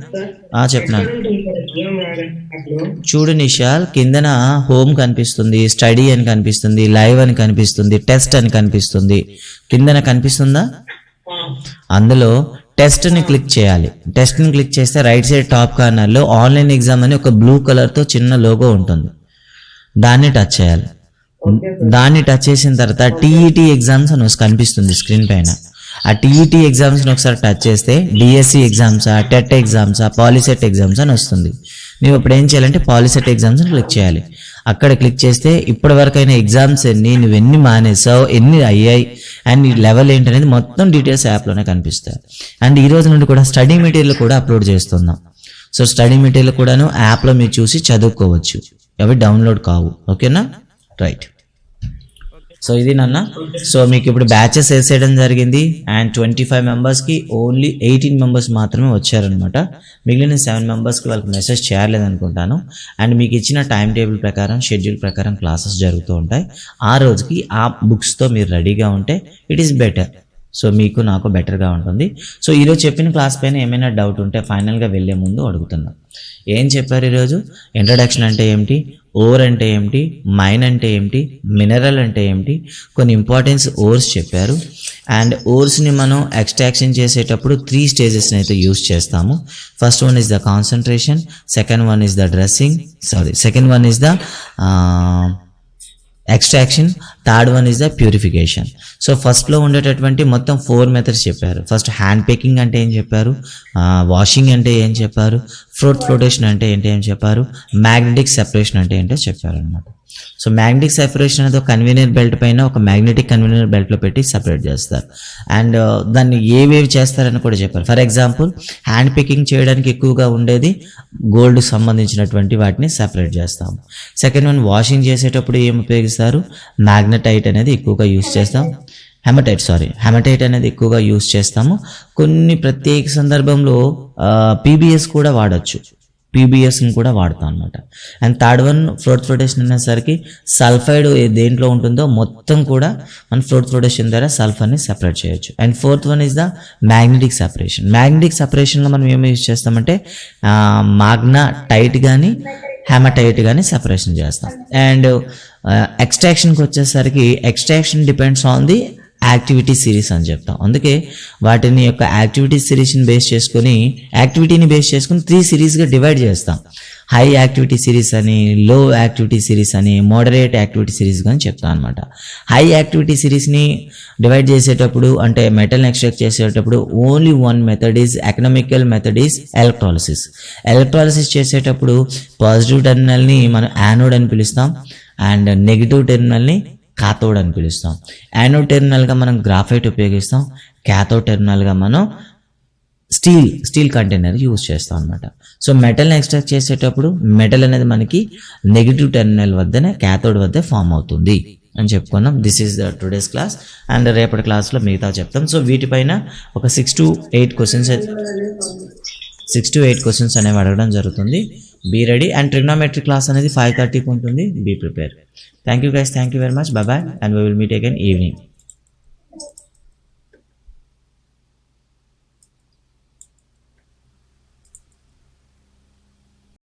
చెప్పినాను చూడు నిషాల్, కిందన హోమ్ కనిపిస్తుంది, స్టడీ అని కనిపిస్తుంది, లైవ్ అని కనిపిస్తుంది, టెస్ట్ అని కనిపిస్తుంది. కిందన కనిపిస్తుందా? అందులో టెస్ట్ని క్లిక్ చేయాలి. టెస్ట్ని క్లిక్ చేస్తే రైట్ సైడ్ టాప్ కార్నర్లో ఆన్లైన్ ఎగ్జామ్ అని ఒక బ్లూ కలర్తో చిన్న లోగో ఉంటుంది, దాన్ని టచ్ చేయాలి. దాన్ని టచ్ చేసిన తర్వాత టీఈటీ ఎగ్జామ్స్ అని కనిపిస్తుంది స్క్రీన్ పైన. ఆ టీఈటీ ఎగ్జామ్స్ని ఒకసారి టచ్ చేస్తే డిఎస్సి ఎగ్జామ్సా, టెట్ ఎగ్జామ్సా, పాలిసెట్ ఎగ్జామ్స్ అని వస్తుంది. ನೀವು ఇప్పుడు ఏం చేయాలంటే పాలిసెట్ ఎగ్జామ్స్ని క్లిక్ చేయాలి. అక్కడ క్లిక్ చేస్తే ఇప్పటి వరకు అయిన ఎగ్జామ్స్ ఎన్ని, నువ్వు ఎన్ని మానేసావు, ఎన్ని అయ్యాయి అండ్ నీ లెవెల్ ఏంటనేది మొత్తం డీటెయిల్స్ యాప్లోనే కనిపిస్తాయి. అండ్ ఈ రోజు నుండి కూడా స్టడీ మెటీరియల్ కూడా అప్లోడ్ చేస్తున్నాం. సో స్టడీ మెటీరియల్ కూడాను యాప్లో మీరు చూసి చదువుకోవచ్చు, అవి డౌన్లోడ్ కావు. ఓకేనా? రైట్. సో ఇది నాన్న. సో మీకు ఇప్పుడు బ్యాచెస్ వేసేయడం జరిగింది. అండ్ 25 మెంబర్స్కి ఓన్లీ 18 మెంబర్స్ మాత్రమే వచ్చారనమాట. మిగిలిన 7 మెంబర్స్కి వాళ్ళకి మెసేజ్ చేయలేదనుకుంటాను. అండ్ మీకు ఇచ్చిన టైం టేబుల్ ప్రకారం, షెడ్యూల్ ప్రకారం క్లాసెస్ జరుగుతూ ఉంటాయి. ఆ రోజుకి ఆ బుక్స్తో మీరు రెడీగా ఉంటే ఇట్ ఈస్ బెటర్. సో మీకు నాకు బెటర్గా ఉంటుంది. సో ఈరోజు చెప్పిన క్లాస్ పైన ఏమైనా డౌట్ ఉంటే ఫైనల్గా వెళ్ళే ముందు అడుగుతున్నాం. ఏం చెప్పారు ఈరోజు? ఇంట్రడక్షన్ అంటే ఏమిటి, ఓర్ అంటే ఏమిటి, మైన్ అంటే ఏమిటి, మినరల్ అంటే ఏమిటి, కొన్ని ఇంపార్టెన్స్ ఓర్స్ చెప్పారు. అండ్ ఓర్స్ని మనం ఎక్స్ట్రాక్షన్ చేసేటప్పుడు 3 స్టేజెస్ని అయితే యూస్ చేస్తాము. First one is the concentration, second one is the second one is the extraction, third one is the purification. So ఫస్ట్లో ఉండేటటువంటి మొత్తం 4 మెథడ్స్ చెప్పారు. ఫస్ట్ హ్యాండ్ పేకింగ్ అంటే ఏం చెప్పారు, వాషింగ్ అంటే ఏం చెప్పారు, ఫ్లోటేషన్ అంటే ఏంటి ఏం చెప్పారు, మ్యాగ్నెటిక్ సెపరేషన్ అంటే ఏంటో చెప్పారు అనమాట. సో మ్యాగ్నెటిక్ సెపరేషన్ అనేది ఒక కన్వీనియర్ బెల్ట్ పైన ఒక మ్యాగ్నెటిక్ కన్వీనియర్ బెల్ట్లో పెట్టి సెపరేట్ చేస్తారు. అండ్ దాన్ని ఏవేవి చేస్తారని కూడా చెప్పారు. ఫర్ ఎగ్జాంపుల్ హ్యాండ్ పికింగ్ చేయడానికి ఎక్కువగా ఉండేది గోల్డ్కి సంబంధించినటువంటి వాటిని సెపరేట్ చేస్తాము. సెకండ్ వన్ వాషింగ్ చేసేటప్పుడు ఏం ఉపయోగిస్తారు, మ్యాగ్నెటైట్ అనేది ఎక్కువగా యూస్ చేస్తాం. హెమటైట్ అనేది ఎక్కువగా యూస్ చేస్తాము. కొన్ని ప్రత్యేక సందర్భంలో పీబీఎస్ కూడా వాడచ్చు, పీబీఎస్ని కూడా వాడతాం అనమాట. అండ్ థర్డ్ వన్ ఫ్లోటేషన్ అనేసరికి సల్ఫైడ్ దేంట్లో ఉంటుందో మొత్తం కూడా మన ఫ్లోటేషన్ ద్వారా సల్ఫర్ని సెపరేట్ చేయొచ్చు. And fourth one is the magnetic separation. Magnetic సెపరేషన్లో మనం ఏమి యూజ్ చేస్తామంటే మాగ్నటైట్ కానీ హెమటైట్ కానీ సెపరేషన్ చేస్తాం. అండ్ ఎక్స్ట్రాక్షన్కి వచ్చేసరికి extraction depends on the activity series అని చెప్తాం. అందుకే వాటిని యొక్క యాక్టివిటీ సిరీస్ని బేస్ చేసుకొని, యాక్టివిటీని బేస్ చేసుకుని 3 సిరీస్గా డివైడ్ చేస్తాం. హై యాక్టివిటీ సిరీస్ అని, లో యాక్టివిటీ సిరీస్ అని, మోడరేట్ యాక్టివిటీ సిరీస్ అని చెప్తాం అనమాట. హై యాక్టివిటీ సిరీస్ని డివైడ్ చేసేటప్పుడు అంటే మెటల్ని ఎక్స్ట్రాక్ట్ చేసేటప్పుడు only one method is economical method is electrolysis. Electrolysis చేసేటప్పుడు పాజిటివ్ టెర్మినల్ని మనం యానోడ్ అని పిలుస్తాం అండ్ నెగిటివ్ టెర్మినల్ని కాథోడ్ అని పిలుస్తాం. యానోడ్ టెర్మినల్గా మనం గ్రాఫైట్ ఉపయోగిస్తాం, క్యాథోడ్ టెర్మినల్గా మనం స్టీల్ కంటైనర్ యూజ్ చేస్తాం అనమాట. సో మెటల్ని ఎక్స్ట్రాక్ట్ చేసేటప్పుడు మెటల్ అనేది మనకి నెగిటివ్ టెర్మినల్ వద్దనే క్యాథోడ్ వద్ద ఫామ్ అవుతుంది అని చెప్పుకున్నాం. This is the today's class. And రేపటి క్లాస్లో మిగతా చెప్తాం. సో వీటిపైన ఒక 6 to 8 క్వశ్చన్స్ అనేవి అడగడం జరుగుతుంది. Be ready. And trigonometry class అనేది 5:30కి ఉంటుంది. Be prepare. Thank you guys, thank you very much. Bye bye and we will meet again evening.